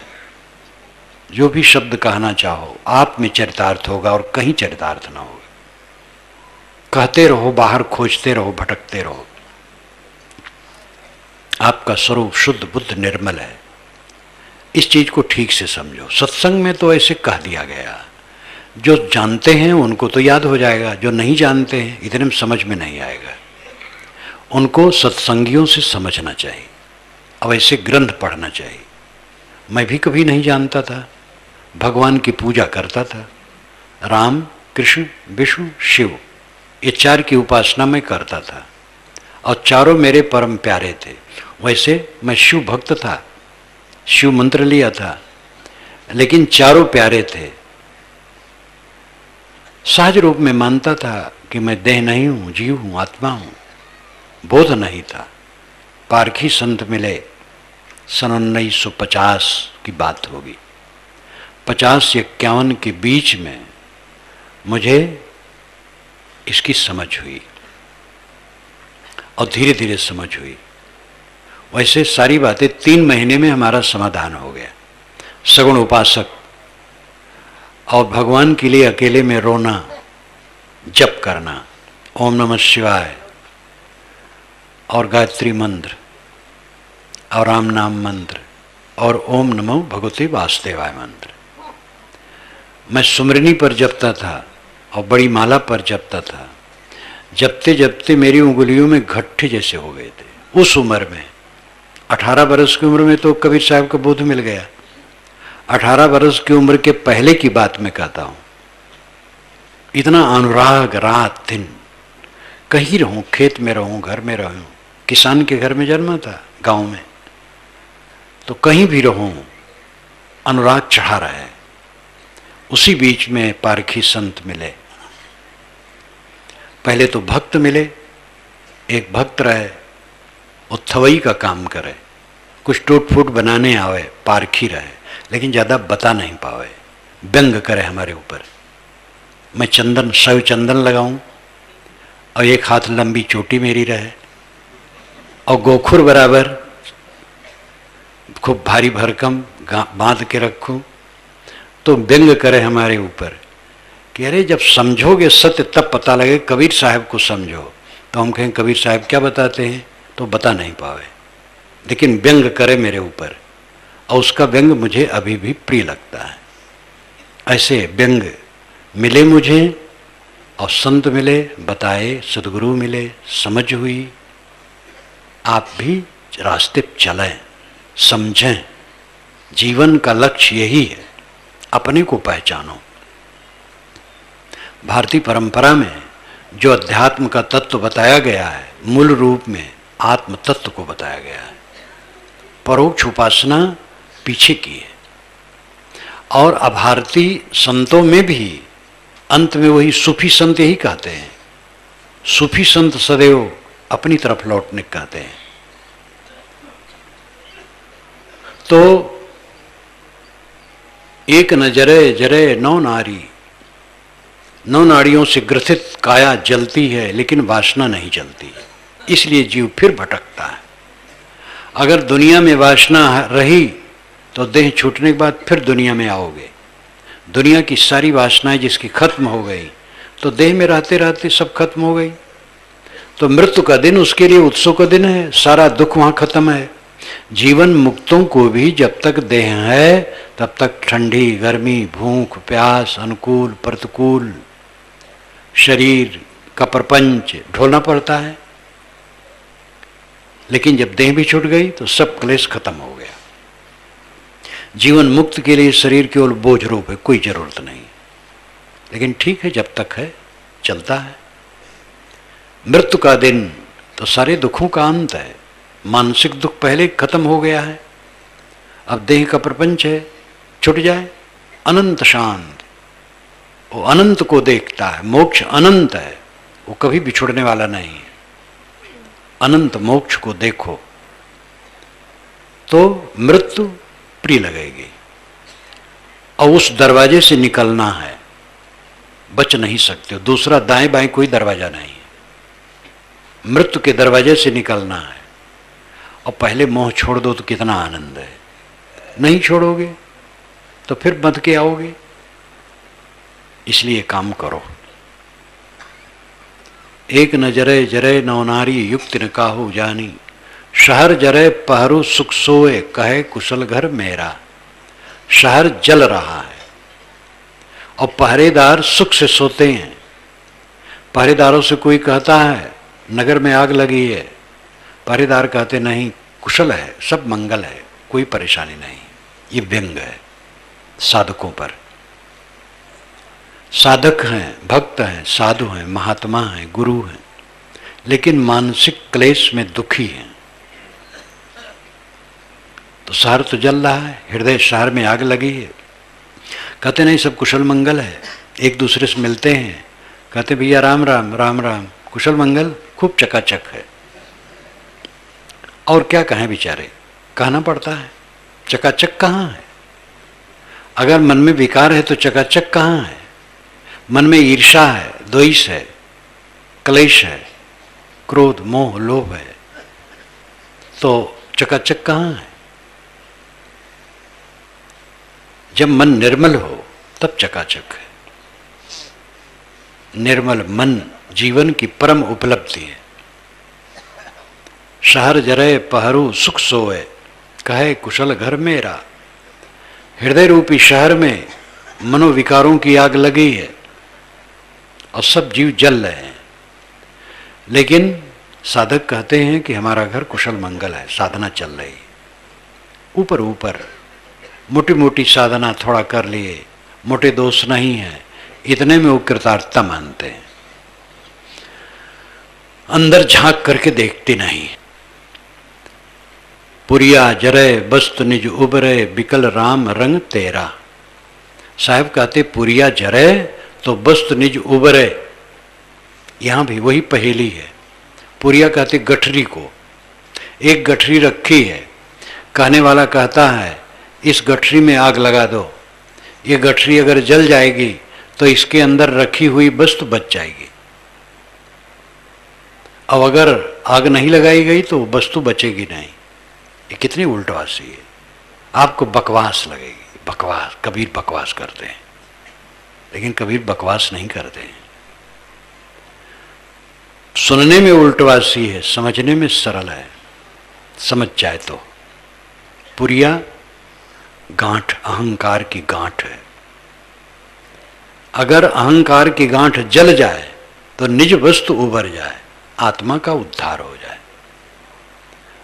जो भी शब्द कहना चाहो आप में चरितार्थ होगा और कहीं चरितार्थ ना होगा। कहते रहो, बाहर खोजते रहो, भटकते रहो। आपका स्वरूप शुद्ध बुद्ध निर्मल है। इस चीज को ठीक से समझो। सत्संग में तो ऐसे कह दिया गया, जो जानते हैं उनको तो याद हो जाएगा, जो नहीं जानते हैं इतने में समझ में नहीं आएगा। उनको सत्संगियों से समझना चाहिए, अब ऐसे ग्रंथ पढ़ना चाहिए। मैं भी कभी नहीं जानता था, भगवान की पूजा करता था। राम, कृष्ण, विष्णु, शिव, ये चार की उपासना मैं करता था और चारों मेरे परम प्यारे थे। वैसे मैं शिव भक्त था, शिव मंत्र लिया था, लेकिन चारों प्यारे थे। सहज रूप में मानता था कि मैं देह नहीं हूं, जीव हूं, आत्मा हूं। बोध नहीं था। पारखी संत मिले, सन 1950 की बात होगी। 50 से 51 के बीच में मुझे इसकी समझ हुई और धीरे धीरे समझ हुई। वैसे सारी बातें 3 महीने में हमारा समाधान हो गया। सगुण उपासक और भगवान के लिए अकेले में रोना, जप करना, ओम नमः शिवाय और गायत्री मंत्र और राम नाम मंत्र और ओम नमो भगवते वासुदेवाय मंत्र। मैं सुमरनी पर जपता था और बड़ी माला पर जपता था। जपते जपते मेरी उंगलियों में गट्ठे जैसे हो गए थे। उस उम्र में 18 बरस की उम्र में तो कबीर साहब का बोध मिल गया। 18 बरस की उम्र के पहले की बात मैं कहता हूं। इतना अनुराग, रात दिन, कहीं रहूं, खेत में रहूं, घर में रहूं। किसान के घर में जन्मा था, गांव में, तो कहीं भी रहूं अनुराग चढ़ा रहा है। उसी बीच में पारखी संत मिले। पहले तो भक्त मिले। एक भक्त रहे, वो थवई का काम करे, कुछ टूट फूट बनाने आवे, पारखी रहे, लेकिन ज़्यादा बता नहीं पावे, व्यंग करे हमारे ऊपर। मैं चंदन, शव चंदन लगाऊं और एक हाथ लंबी चोटी मेरी रहे और गोखुर बराबर खूब भारी भरकम बांध के रखूं, तो व्यंग करे हमारे ऊपर कि अरे जब समझोगे सत्य तब पता लगे, कबीर साहब को समझो। तो हम कहें कबीर साहब क्या बताते हैं, तो बता नहीं पावे, लेकिन व्यंग करे मेरे ऊपर और उसका व्यंग मुझे अभी भी प्रिय लगता है। ऐसे व्यंग मिले मुझे और संत मिले, बताए, सदगुरु मिले, समझ हुई। आप भी रास्ते पर चलें, समझें। जीवन का लक्ष्य यही है, अपने को पहचानो। भारतीय परंपरा में जो अध्यात्म का तत्व बताया गया है, मूल रूप में आत्म तत्व को बताया गया है। परोक्ष उपासना पीछे की है। और अभारती संतों में भी अंत में वही सूफी संत यही कहते हैं। सूफी संत सदैव अपनी तरफ लौटने कहते हैं। तो एक न जरे जरे नौ नारी, 9 नाड़ियों से ग्रथित काया जलती है, लेकिन वासना नहीं जलती, इसलिए जीव फिर भटकता है। अगर दुनिया में वासना रही तो देह छूटने के बाद फिर दुनिया में आओगे। दुनिया की सारी वासनाएं जिसकी खत्म हो गई, तो देह में रहते रहते सब खत्म हो गई। तो मृत्यु का दिन उसके लिए उत्सव का दिन है, सारा दुख वहां खत्म है। जीवन मुक्तों को भी जब तक देह है तब तक ठंडी गर्मी, भूख प्यास, अनुकूल प्रतिकूल शरीर का प्रपंच ढोलना पड़ता है। लेकिन जब देह भी छूट गई तो सब क्लेश खत्म हो गया। जीवन मुक्त के लिए शरीर केवल बोझ रूप है, कोई जरूरत नहीं। लेकिन ठीक है, जब तक है चलता है। मृत्यु का दिन तो सारे दुखों का अंत है। मानसिक दुख पहले खत्म हो गया है, अब देह का प्रपंच है, छूट जाए। अनंत शांत, वो अनंत को देखता है। मोक्ष अनंत है, वो कभी बिछुड़ने वाला नहीं है। अनंत मोक्ष को देखो तो मृत्यु प्रिय लगेगी। और उस दरवाजे से निकलना है, बच नहीं सकते हो। दूसरा दाएं बाएं कोई दरवाजा नहीं है। मृत्यु के दरवाजे से निकलना है। और पहले मोह छोड़ दो तो कितना आनंद है। नहीं छोड़ोगे तो फिर बंध के आओगे। इसलिए काम करो। एक न जरे जरे नवनारी युक्ति न काहू जानी, शहर जरे पहरू सुख सोए कहे कुशल घर मेरा। शहर जल रहा है और पहरेदार सुख से सोते हैं। पहरेदारों से कोई कहता है नगर में आग लगी है, पहरेदार कहते नहीं, कुशल है, सब मंगल है, कोई परेशानी नहीं। ये व्यंग है साधकों पर। साधक हैं, भक्त हैं, साधु हैं, महात्मा हैं, गुरु हैं, लेकिन मानसिक क्लेश में दुखी हैं। तो शहर तो जल रहा है, हृदय शहर में आग लगी है। कहते नहीं सब कुशल मंगल है, एक दूसरे से मिलते हैं, कहते भैया राम राम राम राम, कुशल मंगल, खूब चकाचक है। और क्या कहें बेचारे, कहना पड़ता है। चकाचक कहाँ है? अगर मन में विकार है तो चकाचक कहाँ है? मन में ईर्ष्या है, द्वेष है, क्लेश है, क्रोध मोह लोभ है, तो चकाचक कहाँ है? जब मन निर्मल हो तब चकाचक है। निर्मल मन जीवन की परम उपलब्धि है। शहर जरे पहरू सुख सोए कहे कुशल घर मेरा। हृदय रूपी शहर में मनोविकारों की आग लगी है और सब जीव जल रहे हैं। लेकिन साधक कहते हैं कि हमारा घर कुशल मंगल है, साधना चल रही है। ऊपर ऊपर मोटी मोटी साधना थोड़ा कर लिए, मोटे दोष नहीं है, इतने में वो कृतार्थता मानते हैं। अंदर झांक करके देखते नहीं। पुरिया जरे बस्त निज उबरे बिकल राम रंग तेरा। साहब कहते पुरिया जरे तो बस्त निज उबरे। यहां भी वही पहेली है। पुरिया कहते गठरी को। एक गठरी रखी है, कहने वाला कहता है इस गठरी में आग लगा दो। ये गठरी अगर जल जाएगी तो इसके अंदर रखी हुई वस्तु बच जाएगी। अब अगर आग नहीं लगाई गई तो वस्तु बचेगी नहीं। ये कितनी उल्टवासी है। आपको बकवास लगेगी। बकवास, कबीर बकवास करते हैं, लेकिन कबीर बकवास नहीं करते हैं। सुनने में उल्टवासी है, समझने में सरल है। समझ जाए तो। पुरिया गांठ, अहंकार की गांठ है। अगर अहंकार की गांठ जल जाए तो निज वस्तु उभर जाए, आत्मा का उद्धार हो जाए।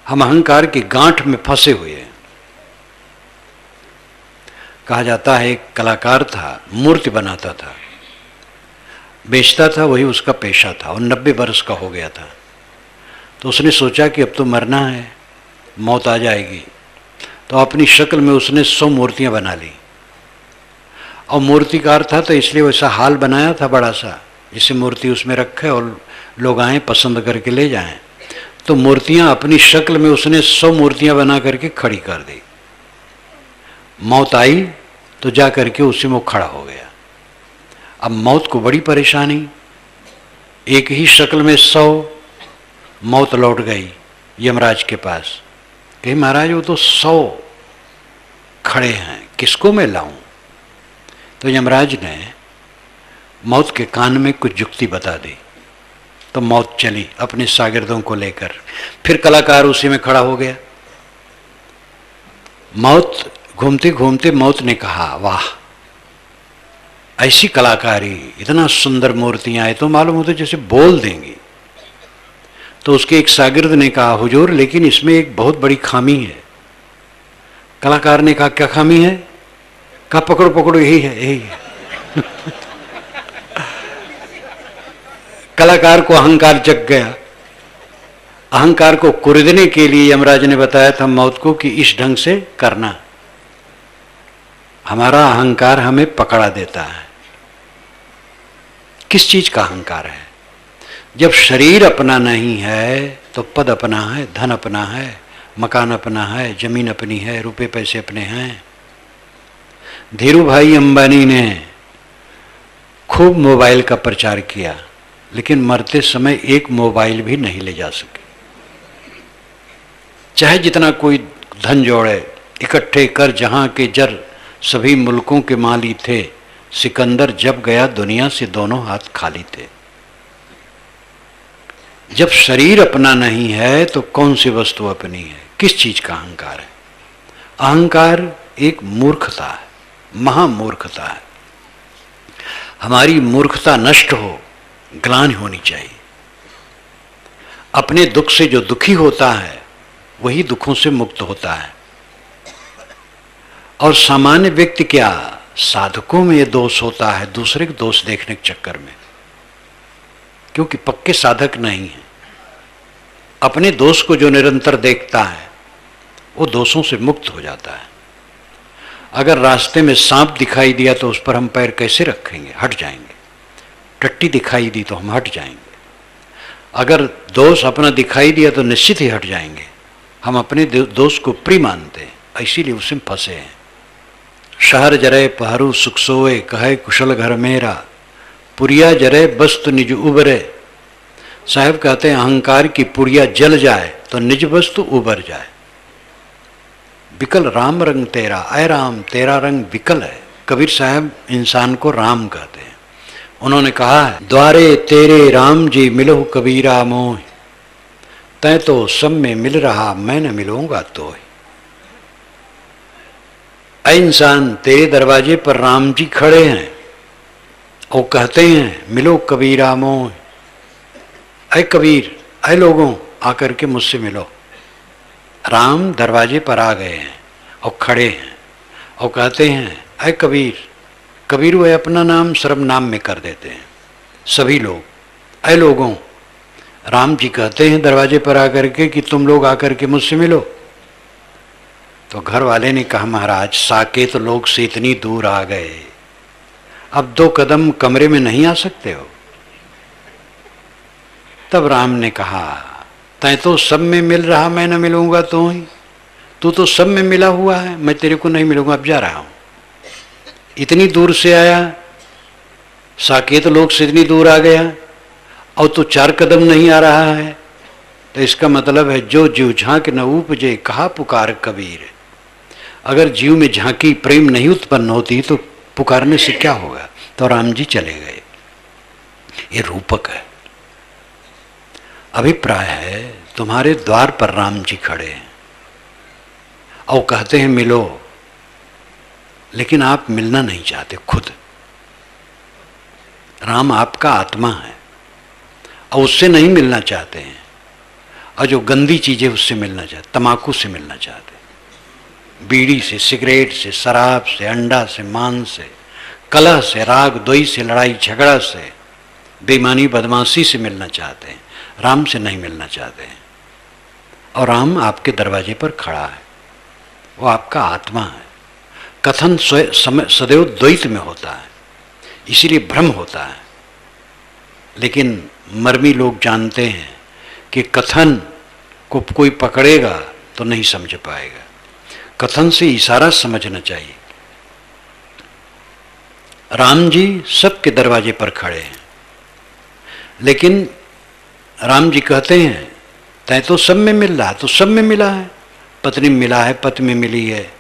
हम अहंकार की गांठ में फंसे हुए हैं। कहा जाता है एक कलाकार था, मूर्ति बनाता था, बेचता था, वही उसका पेशा था, और 90 वर्ष का हो गया था। तो उसने सोचा कि अब तो मरना है, मौत आ जाएगी। तो अपनी शक्ल में उसने 100 मूर्तियां बना ली। और मूर्तिकार था तो इसलिए वैसा हाल बनाया था बड़ा सा, जिसे मूर्ति उसमें रखे और लोग आए पसंद करके ले जाएं। तो मूर्तियां अपनी शक्ल में उसने 100 मूर्तियां बना करके खड़ी कर दी। मौत आई तो जा करके उसी में खड़ा हो गया। अब मौत को बड़ी परेशानी, एक ही शक्ल में 100। मौत लौट गई यमराज के पास, कही महाराज वो तो 100 खड़े हैं, किसको मैं लाऊं? तो यमराज ने मौत के कान में कुछ जुक्ति बता दी, तो मौत चली अपने शागिर्दों को लेकर। फिर कलाकार उसी में खड़ा हो गया। मौत घूमते घूमते मौत ने कहा, वाह ऐसी कलाकारी, इतना सुंदर मूर्तियां हैं, तो मालूम होता जैसे बोल देंगी। तो उसके एक शागिर्द ने कहा, हुजूर लेकिन इसमें एक बहुत बड़ी खामी है। कलाकार ने कहा, क्या खामी है? कहा, पकड़ो पकड़ो, यही है यही है। कलाकार को अहंकार जग गया। अहंकार को कुरेदने के लिए यमराज ने बताया था मौत को कि इस ढंग से करना। हमारा अहंकार हमें पकड़ा देता है। किस चीज का अहंकार है? जब शरीर अपना नहीं है तो पद अपना है, धन अपना है, मकान अपना है, जमीन अपनी है, रुपए पैसे अपने हैं। धीरू भाई अंबानी ने खूब मोबाइल का प्रचार किया, लेकिन मरते समय एक मोबाइल भी नहीं ले जा सके। चाहे जितना कोई धन जोड़े, इकट्ठे कर जहां के जर सभी मुल्कों के माली थे, सिकंदर जब गया दुनिया से दोनों हाथ खाली थे। जब शरीर अपना नहीं है तो कौन सी वस्तु अपनी है? किस चीज का अहंकार है? अहंकार एक मूर्खता है, महामूर्खता है। हमारी मूर्खता नष्ट हो, ग्लानि होनी चाहिए। अपने दुख से जो दुखी होता है वही दुखों से मुक्त होता है। और सामान्य व्यक्ति क्या, साधकों में ये दोष होता है दूसरे के दोष देखने के चक्कर में, क्योंकि पक्के साधक नहीं है। अपने दोष को जो निरंतर देखता है वो दोषों से मुक्त हो जाता है। अगर रास्ते में सांप दिखाई दिया तो उस पर हम पैर कैसे रखेंगे? हट जाएंगे। टट्टी दिखाई दी तो हम हट जाएंगे। अगर दोष अपना दिखाई दिया तो निश्चित ही हट जाएंगे। हम अपने दोष को प्रिय मानते हैं, इसीलिए उसी में फंसे हैं। शहर जरे पहरू सुख सोए, कहे कुशल घर मेरा, पुरिया जरे वस्तु निज उबरे। साहब कहते हैं अहंकार की पुड़िया जल जाए तो निज वस्तु उबर जाए। विकल राम रंग तेरा, अय राम तेरा रंग विकल है। कबीर साहब इंसान को राम कहते हैं। उन्होंने कहा है, द्वारे तेरे राम जी मिलो कबीरा मोह, तय तो सब में मिल रहा मैं न मिलूंगा तो। अय इंसान, तेरे दरवाजे पर राम जी खड़े हैं और कहते हैं मिलो कबीरा मोह। अय कबीर, अय लोगों आकर के मुझसे मिलो। राम दरवाजे पर आ गए हैं और खड़े हैं और कहते हैं अय कबीर। कबीर वह अपना नाम सर्वनाम में कर देते हैं सभी लोग। अय लोगों, राम जी कहते हैं दरवाजे पर आकर के कि तुम लोग आकर के मुझसे मिलो। तो घर वाले ने कहा, महाराज साकेत लोग से इतनी दूर आ गए, अब 2 कदम कमरे में नहीं आ सकते हो? तब राम ने कहा, तय तो सब में मिल रहा मैं न मिलूंगा तो ही। तू तो सब में मिला हुआ है, मैं तेरे को नहीं मिलूंगा, अब जा रहा हूं। इतनी दूर से आया, साकेत लोग से इतनी दूर आ गया और तू 4 कदम नहीं आ रहा है, तो इसका मतलब है जो जीव झांक न उपजे, कहा पुकार कबीर। अगर जीव में झांकी प्रेम नहीं उत्पन्न होती तो पुकारने से क्या होगा? तो राम जी चले गए। ये रूपक है। अभिप्राय है तुम्हारे द्वार पर राम जी खड़े हैं और कहते हैं मिलो, लेकिन आप मिलना नहीं चाहते खुद। राम आपका आत्मा है और उससे नहीं मिलना चाहते हैं, और जो गंदी चीजें उससे मिलना चाहते, तमाकू से मिलना चाहते, बीड़ी से, सिगरेट से, शराब से, अंडा से, मांस से, कलह से, राग द्वेष से, लड़ाई झगड़ा से, बेईमानी बदमाशी से मिलना चाहते हैं। राम से नहीं मिलना चाहते हैं। और राम आपके दरवाजे पर खड़ा है, वो आपका आत्मा है। कथन सदैव द्वैत में होता है, इसीलिए भ्रम होता है। लेकिन मर्मी लोग जानते हैं कि कथन को कोई पकड़ेगा तो नहीं समझ पाएगा। कथन से इशारा समझना चाहिए। राम जी सबके दरवाजे पर खड़े हैं, लेकिन राम जी कहते हैं तय तो सब में मिल रहा है, तो सब में मिला है। पत्नी में मिला है, पति में मिली है,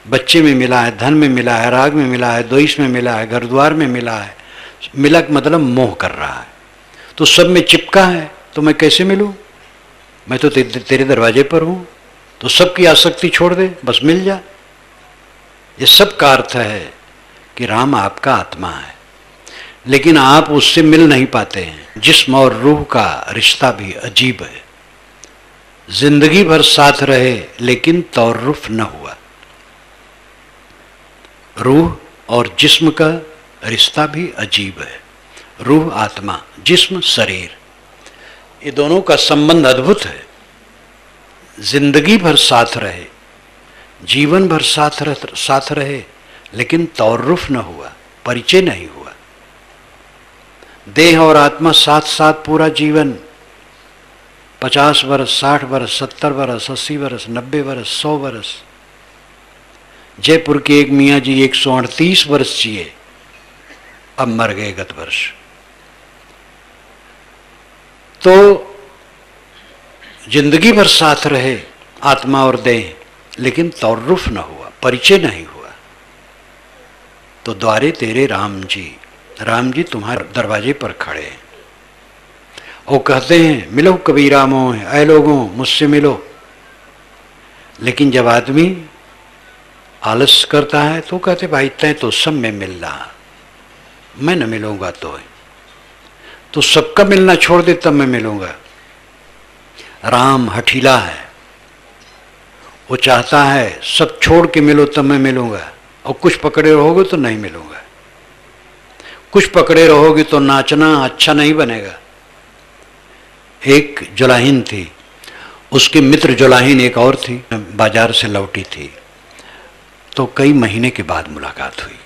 बच्चे में मिला है, धन में मिला है, राग में मिला है, द्वेष में मिला है, घर द्वार में मिला है। मिला मतलब मोह कर रहा है, तो सब में चिपका है, तो मैं कैसे मिलूं? मैं तो तेरे दरवाजे पर हूं, तो सबकी आसक्ति छोड़ दे, बस मिल जा। ये सब का अर्थ है कि राम आपका आत्मा है, लेकिन आप उससे मिल नहीं पाते हैं। जिस्म और रूह का रिश्ता भी अजीब है। जिंदगी भर साथ रहे लेकिन तौर्रुफ न हुआ। रूह और जिस्म का रिश्ता भी अजीब है। रूह आत्मा, जिस्म शरीर, ये दोनों का संबंध अद्भुत है। जिंदगी भर साथ रहे, जीवन भर साथ रहे, लेकिन तौर्रुफ न हुआ, परिचय नहीं हुआ। देह और आत्मा साथ साथ पूरा जीवन, 50 वर्ष, 60 वर्ष, 70 वर्ष, 80 वर्ष, 90 वर्ष, 100 वर्ष। जयपुर के एक मियाँ जी 138 वर्ष जिए, अब मर गए गत वर्ष। तो जिंदगी भर साथ रहे आत्मा और देह, लेकिन तौर्रुफ न हुआ, परिचय नहीं हुआ। तो द्वारे तेरे राम जी तुम्हारे दरवाजे पर खड़े हैं। वो कहते हैं मिलो कबीरा मोह, ऐ लोगों मुझसे मिलो। लेकिन जब आदमी आलस करता है तो कहते भाई तय तो सब में मिल रहा, मैं न मिलूंगा तो सबका मिलना छोड़ दे तब मैं मिलूंगा। राम हठीला है, वो चाहता है सब छोड़ के मिलो तब मैं मिलूंगा, और कुछ पकड़े रहोगे तो नहीं मिलूंगा। कुछ पकड़े रहोगे तो नाचना अच्छा नहीं बनेगा। एक जुलाहिन थी, उसके मित्र जुलाहिन एक और थी, बाजार से लौटी थी, तो कई महीने के बाद मुलाकात हुई।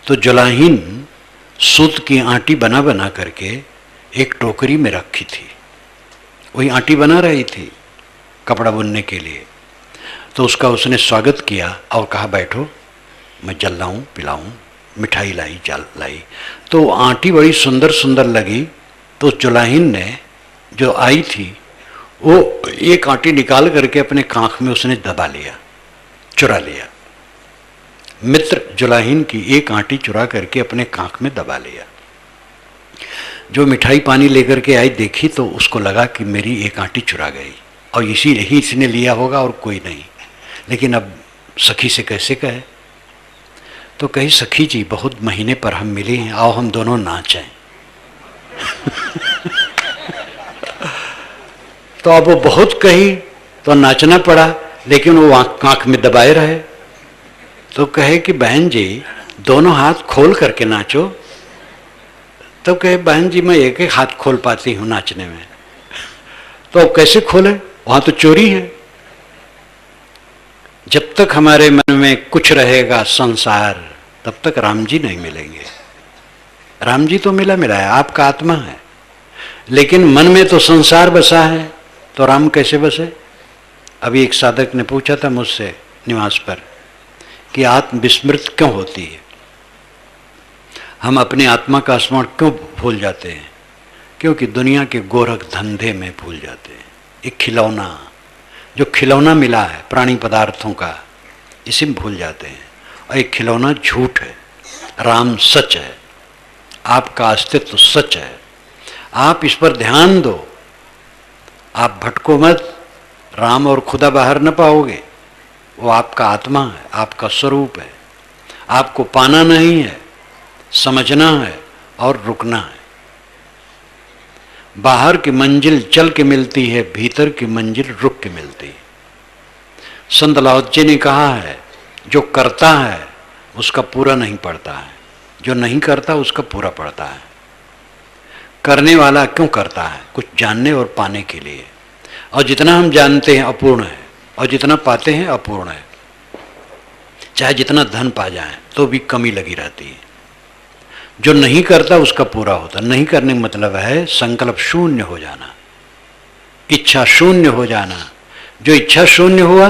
तो जुलाहिन सूत की आटी बना बना करके एक टोकरी में रखी थी, वही आटी बना रही थी कपड़ा बुनने के लिए। तो उसका उसने स्वागत किया और कहा बैठो, मैं जल लाऊं पिलाऊं। मिठाई लाई, जल लाई। तो आटी बड़ी सुंदर सुंदर लगी। तो जुलाहिन ने जो आई थी वो एक आटी निकाल करके अपने कांख में उसने दबा लिया, चुरा लिया। मित्र जुलाहिन की एक आटी चुरा करके अपने कांख में दबा लिया। जो मिठाई पानी लेकर के आई देखी तो उसको लगा कि मेरी एक आटी चुरा गई, और इसी ही इसने लिया होगा और कोई नहीं। लेकिन अब सखी से कैसे कहे? तो कही सखी जी बहुत महीने पर हम मिले हैं, आओ हम दोनों नाचें। तो अब वो बहुत कही तो नाचना पड़ा, लेकिन वो कांख में दबाए रहे। तो कहे कि बहन जी दोनों हाथ खोल करके नाचो। तो कहे बहन जी मैं एक एक हाथ खोल पाती हूँ नाचने में। तो अब कैसे खोले, वहां तो चोरी है। जब तक हमारे मन में कुछ रहेगा संसार, तब तक राम जी नहीं मिलेंगे। राम जी तो मिला है, आपका आत्मा है, लेकिन मन में तो संसार बसा है, तो राम कैसे बसे? अभी एक साधक ने पूछा था मुझसे निवास पर कि आत्म विस्मृत क्यों होती है, हम अपने आत्मा का स्मरण क्यों भूल जाते हैं? क्योंकि दुनिया के गोरख धंधे में भूल जाते हैं। एक खिलौना, जो खिलौना मिला है प्राणी पदार्थों का, इसी में भूल जाते हैं। और एक खिलौना झूठ है, राम सच है, आपका अस्तित्व सच है। आप इस पर ध्यान दो, आप भटको मत। राम और खुदा बाहर न पाओगे, वो आपका आत्मा है, आपका स्वरूप है। आपको पाना नहीं है, समझना है और रुकना है। बाहर की मंजिल चल के मिलती है, भीतर की मंजिल रुक के मिलती है। संत लाओ जी ने कहा है जो करता है उसका पूरा नहीं पड़ता है, जो नहीं करता उसका पूरा पड़ता है। करने वाला क्यों करता है? कुछ जानने और पाने के लिए। और जितना हम जानते हैं अपूर्ण है, और जितना पाते हैं अपूर्ण है। चाहे जितना धन पा जाए तो भी कमी लगी रहती है। जो नहीं करता उसका पूरा होता। नहीं करने का मतलब है संकल्प शून्य हो जाना, इच्छा शून्य हो जाना। जो इच्छा शून्य हुआ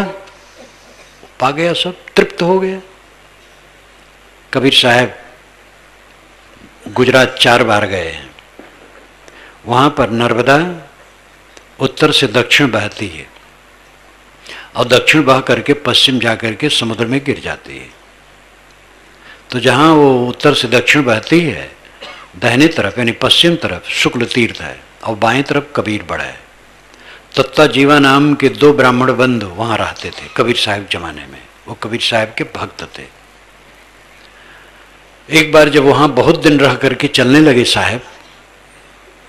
पा गया, सब तृप्त हो गया। कबीर साहब गुजरात 4 बार गए हैं। वहां पर नर्मदा उत्तर से दक्षिण बहती है, और दक्षिण बह करके पश्चिम जा करके समुद्र में गिर जाती है। तो जहाँ वो उत्तर से दक्षिण बहती है, दाहिने तरफ यानी पश्चिम तरफ शुक्ल तीर्थ है और बाएं तरफ कबीर बड़ा है। तत्ता जीवा नाम के 2 ब्राह्मण बंधु वहाँ रहते थे कबीर साहब जमाने में। वो कबीर साहब के भक्त थे। एक बार जब वहाँ बहुत दिन रह करके चलने लगे साहब,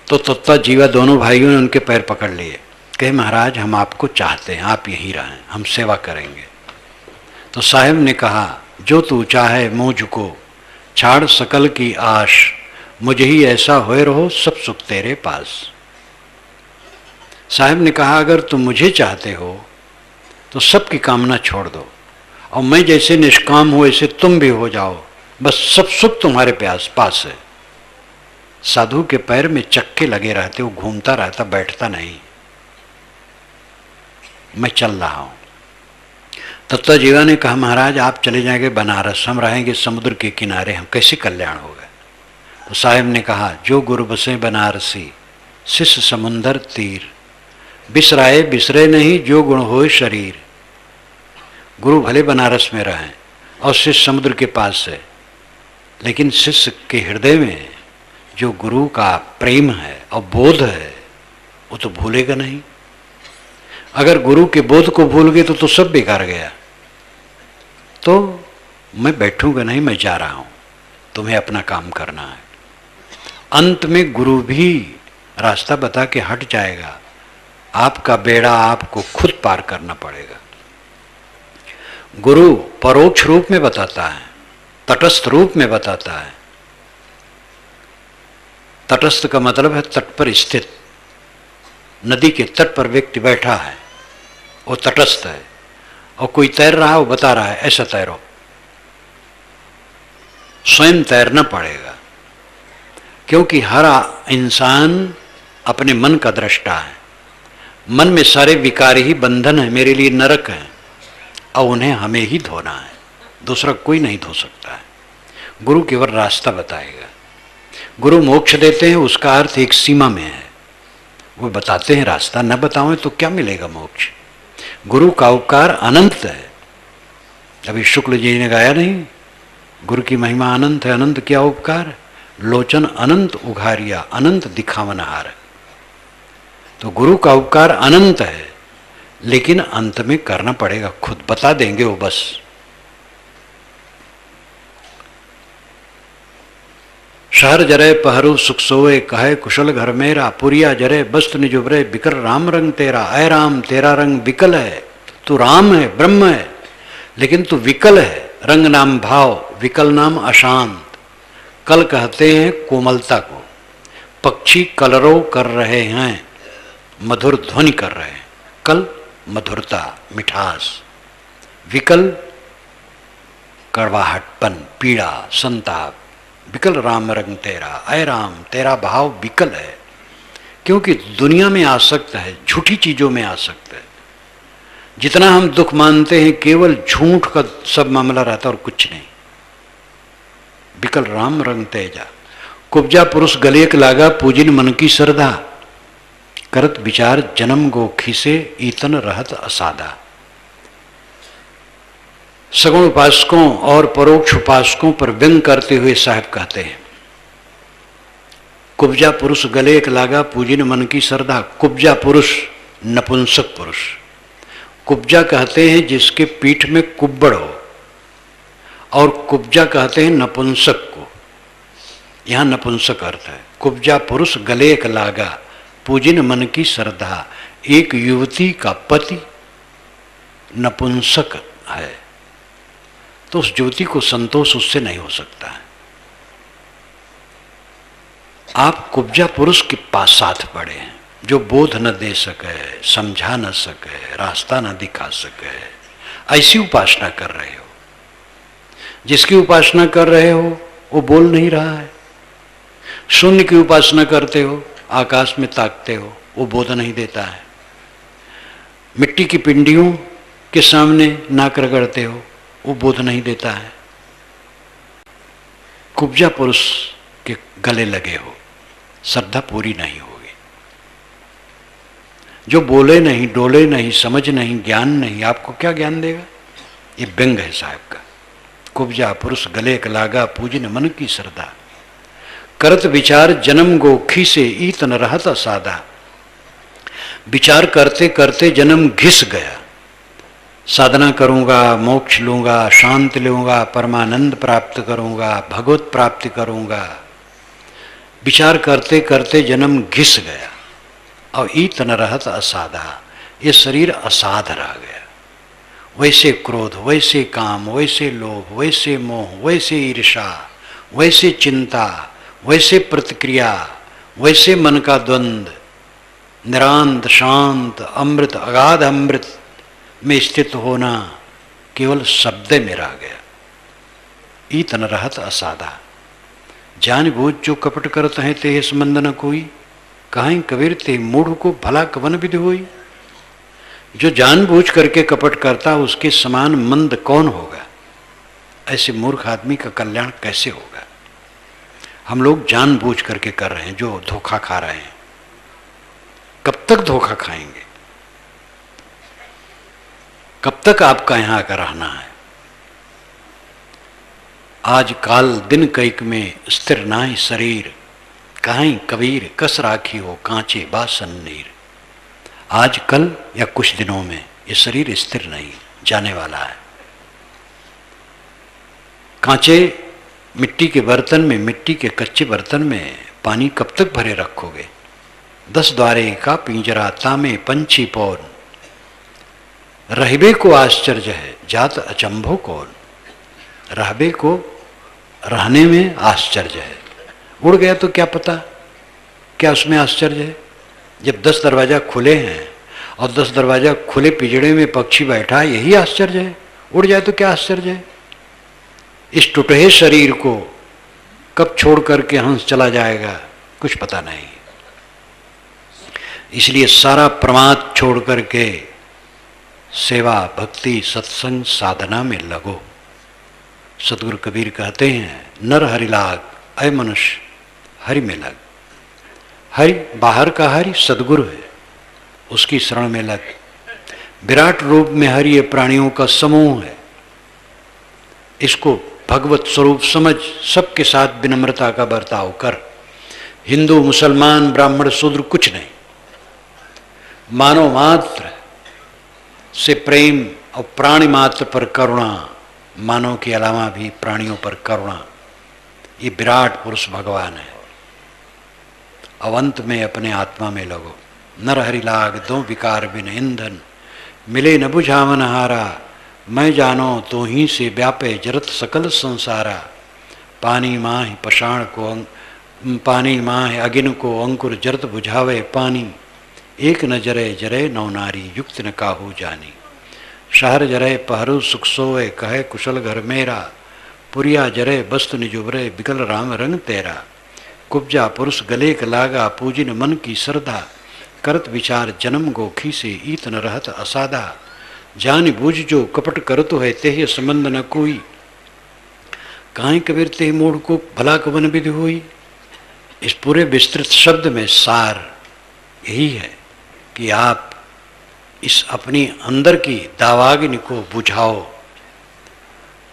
तो तत्ता जीवा दोनों भाइयों ने उनके पैर पकड़ लिए, कहे महाराज हम आपको चाहते हैं, आप यहीं रहें, हम सेवा करेंगे। तो साहब ने कहा जो तू चाहे मुझको, छाड़ सकल की आश, मुझे ही ऐसा होए रहो सब सुख तेरे पास। साहब ने कहा अगर तुम मुझे चाहते हो तो सबकी कामना छोड़ दो, और मैं जैसे निष्काम हूं ऐसे तुम भी हो जाओ, बस सब सुख तुम्हारे पास है। साधु के पैर में चक्के लगे रहते, वो घूमता रहता, बैठता नहीं। मैं चल रहा हूं। तत्ता जीवा ने कहा महाराज आप चले जाएंगे बनारस, हम रहेंगे समुद्र के किनारे, हम कैसे कल्याण होगा। तो साहब ने कहा जो गुरु बसे बनारसी, शिष्य समुंदर तीर, बिसराए बिसरे नहीं जो गुण होए शरीर। गुरु भले बनारस में रहें और शिष्य समुद्र के पास है, लेकिन शिष्य के हृदय में जो गुरु का प्रेम है और बोध है वो तो भूलेगा नहीं। अगर गुरु के बोध को भूल गए तो सब बेकार गया। तो मैं बैठूंगा नहीं, मैं जा रहा हूं, तुम्हें अपना काम करना है। अंत में गुरु भी रास्ता बता के हट जाएगा, आपका बेड़ा आपको खुद पार करना पड़ेगा। गुरु परोक्ष रूप में बताता है, तटस्थ रूप में बताता है। तटस्थ का मतलब है तट पर स्थित। नदी के तट पर व्यक्ति बैठा है, वो तटस्थ है, और कोई तैर रहा है वो बता रहा है ऐसा तैरो। स्वयं तैरना पड़ेगा, क्योंकि हर इंसान अपने मन का दृष्टा है। मन में सारे विकार ही बंधन है, मेरे लिए नरक है, और उन्हें हमें ही धोना है, दूसरा कोई नहीं धो सकता है। गुरु केवल रास्ता बताएगा। गुरु मोक्ष देते हैं, उसका अर्थ एक सीमा में है, वो बताते हैं रास्ता, न बताओ तो क्या मिलेगा मोक्ष। गुरु का उपकार अनंत है। अभी शुक्ल जी ने गाया नहीं, गुरु की महिमा अनंत है, अनंत क्या उपकार, लोचन अनंत उघारिया, अनंत दिखावनहार। तो गुरु का उपकार अनंत है, लेकिन अंत में करना पड़ेगा, खुद बता देंगे वो बस। शहर जरे पहरू सुख सोए, कहे कुशल घर मेरा, पुरिया जरे बस्त निजुबरे, बिकर राम रंग तेरा। अय राम तेरा रंग विकल है, तू राम है ब्रह्म है, लेकिन तू विकल है। रंग नाम भाव, विकल नाम अशांत। कल कहते हैं कोमलता को, पक्षी कलरव कर रहे हैं, मधुर ध्वनि कर रहे हैं। कल मधुरता मिठास, विकल कड़वाहटपन, पीड़ा, संताप। विकल राम रंग तेरा, अय राम तेरा भाव विकल है, क्योंकि दुनिया में आसक्त है, झूठी चीजों में आसक्त है। जितना हम दुख मानते हैं केवल झूठ का सब मामला रहता और कुछ नहीं। विकल राम रंग तेजा, कुब्जा पुरुष गलेक लागा, पूजिन मन की श्रद्धा, करत विचार जन्म गोखी से, ईतन रहत असादा। सगुण उपासकों और परोक्ष उपासकों पर व्यंग करते हुए साहब कहते हैं, कुब्जा पुरुष गले एक लागा, पूजिन मन की श्रद्धा। कुब्जा पुरुष नपुंसक पुरुष। कुब्जा कहते हैं जिसके पीठ में कुब्बड़ हो, और कुब्जा कहते हैं नपुंसक को। यहां नपुंसक अर्थ है। कुब्जा पुरुष गले एक लागा, पूजिन मन की श्रद्धा। एक युवती का पति नपुंसक है, तो उस युवती को संतोष उससे नहीं हो सकता है। आप कुब्जा पुरुष के पास साथ पड़े हैं, जो बोध न दे सके, समझा न सके, रास्ता न दिखा सके, ऐसी उपासना कर रहे हो। जिसकी उपासना कर रहे हो वो बोल नहीं रहा है। शून्य की उपासना करते हो, आकाश में ताकते हो, वो बोध नहीं देता है। मिट्टी की पिंडियों के सामने नाक रगड़ते हो, वो बोध नहीं देता है। कुब्जा पुरुष के गले लगे हो, श्रद्धा पूरी नहीं होगी। जो बोले नहीं, डोले नहीं, समझ नहीं, ज्ञान नहीं, आपको क्या ज्ञान देगा? ये व्यंग है साहब का। कुब्जा पुरुष गले क लागा, पूजन मन की श्रद्धा, करत विचार जन्म गोखी से ईतन रहत असादा। विचार करते करते जन्म घिस गया। साधना करूंगा, मोक्ष लूंगा, शांति लूंगा, परमानंद प्राप्त करूंगा, भगवत प्राप्ति करूंगा। विचार करते करते जन्म घिस गया और ईतन रहत असाधा, ये शरीर असाध रह गया। वैसे क्रोध, वैसे काम, वैसे लोभ, वैसे मोह, वैसे ईर्षा, वैसे चिंता, वैसे प्रतिक्रिया, वैसे मन का द्वंद्व, निरांत शांत अमृत अगाध अमृत में स्थित होना केवल शब्द में रह गया। ईतन रहत असाधा, जान बूझ जो कपट करत हैं ते संबंध न कोई, कहीं कबीर ते मूढ़ को भला कवन विधि होई। जो जानबूझ करके कपट करता उसके समान मंद कौन होगा? ऐसे मूर्ख आदमी का कल्याण कैसे होगा? हम लोग जानबूझ करके कर रहे हैं, जो धोखा खा रहे हैं। कब तक धोखा खाएंगे? कब तक आपका यहां का रहना है? आज काल दिन कैक में स्थिर नाहि शरीर, कहीं कबीर कस राखी हो कांचे बासन नीर। आज कल या कुछ दिनों में ये शरीर स्थिर नहीं, जाने वाला है। कांचे मिट्टी के बर्तन में, मिट्टी के कच्चे बर्तन में पानी कब तक भरे रखोगे? 10 द्वारे का पिंजरा तामे पंछी पौन, रहबे को आश्चर्य है जात अचंभो कौन। रहबे को रहने में आश्चर्य है, उड़ गया तो क्या पता क्या उसमें आश्चर्य है? जब 10 दरवाजा खुले हैं और 10 दरवाजा खुले पिंजड़े में पक्षी बैठा है, यही आश्चर्य है। उड़ जाए तो क्या आश्चर्य है? इस टूटे शरीर को कब छोड़ करके हंस चला जाएगा कुछ पता नहीं। इसलिए सारा प्रमाद छोड़ करके सेवा भक्ति सत्संग साधना में लगो। सतगुरु कबीर कहते हैं, नर हरि लाग, अय मनुष्य हरि में लग। हरि बाहर का हरि सदगुरु है, उसकी शरण में लग। विराट रूप में हरि ये प्राणियों का समूह है, इसको भगवत स्वरूप समझ, सबके साथ विनम्रता का बर्ताव कर। हिंदू मुसलमान ब्राह्मण शूद्र कुछ नहीं, मानव मात्र से प्रेम और प्राणी मात्र पर करुणा, मानव के अलावा भी प्राणियों पर करुणा, ये विराट पुरुष भगवान है। अवंत में अपने आत्मा में लगो। नर हरि लाग दो विकार बिन ईंधन, मिले न बुझावन हारा, मैं जानो तो ही से व्यापे जरत सकल संसारा। पानी माह पषाण को पानी माह अगिन को अंकुर जरत बुझावे पानी। एक न जरे जरे नौ नारी युक्त न काहू जानी। शहर जरे पहरू सुख सोए कहे कुशल घर मेरा। पुरिया जरे वस्तु निजुबरे बिकल राम रंग तेरा। कुब्जा पुरुष गले क लागा पूजिन मन की श्रद्धा। करत विचार जन्म गोखी से ईत न रहत असाधा। जान बूझ जो कपट करतो है तेह संबंध न कोई। काहे कबीर तेह मूढ़ को भला कवन विधि हुई। इस पूरे विस्तृत शब्द में सार यही है कि आप इस अपनी अंदर की दावाग्नि को बुझाओ।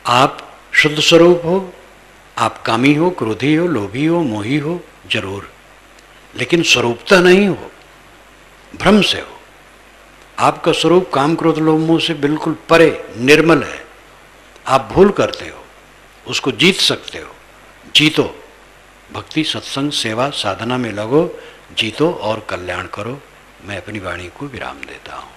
आप शुद्ध स्वरूप हो, आप कामी हो, क्रोधी हो, लोभी हो, मोही हो जरूर, लेकिन स्वरूपता नहीं हो, भ्रम से हो। आपका स्वरूप काम क्रोध लोभ मोह से बिल्कुल परे निर्मल है। आप भूल करते हो, उसको जीत सकते हो। जीतो, भक्ति सत्संग सेवा साधना में लगो, जीतो और कल्याण करो। मैं अपनी वाणी को विराम देता हूँ।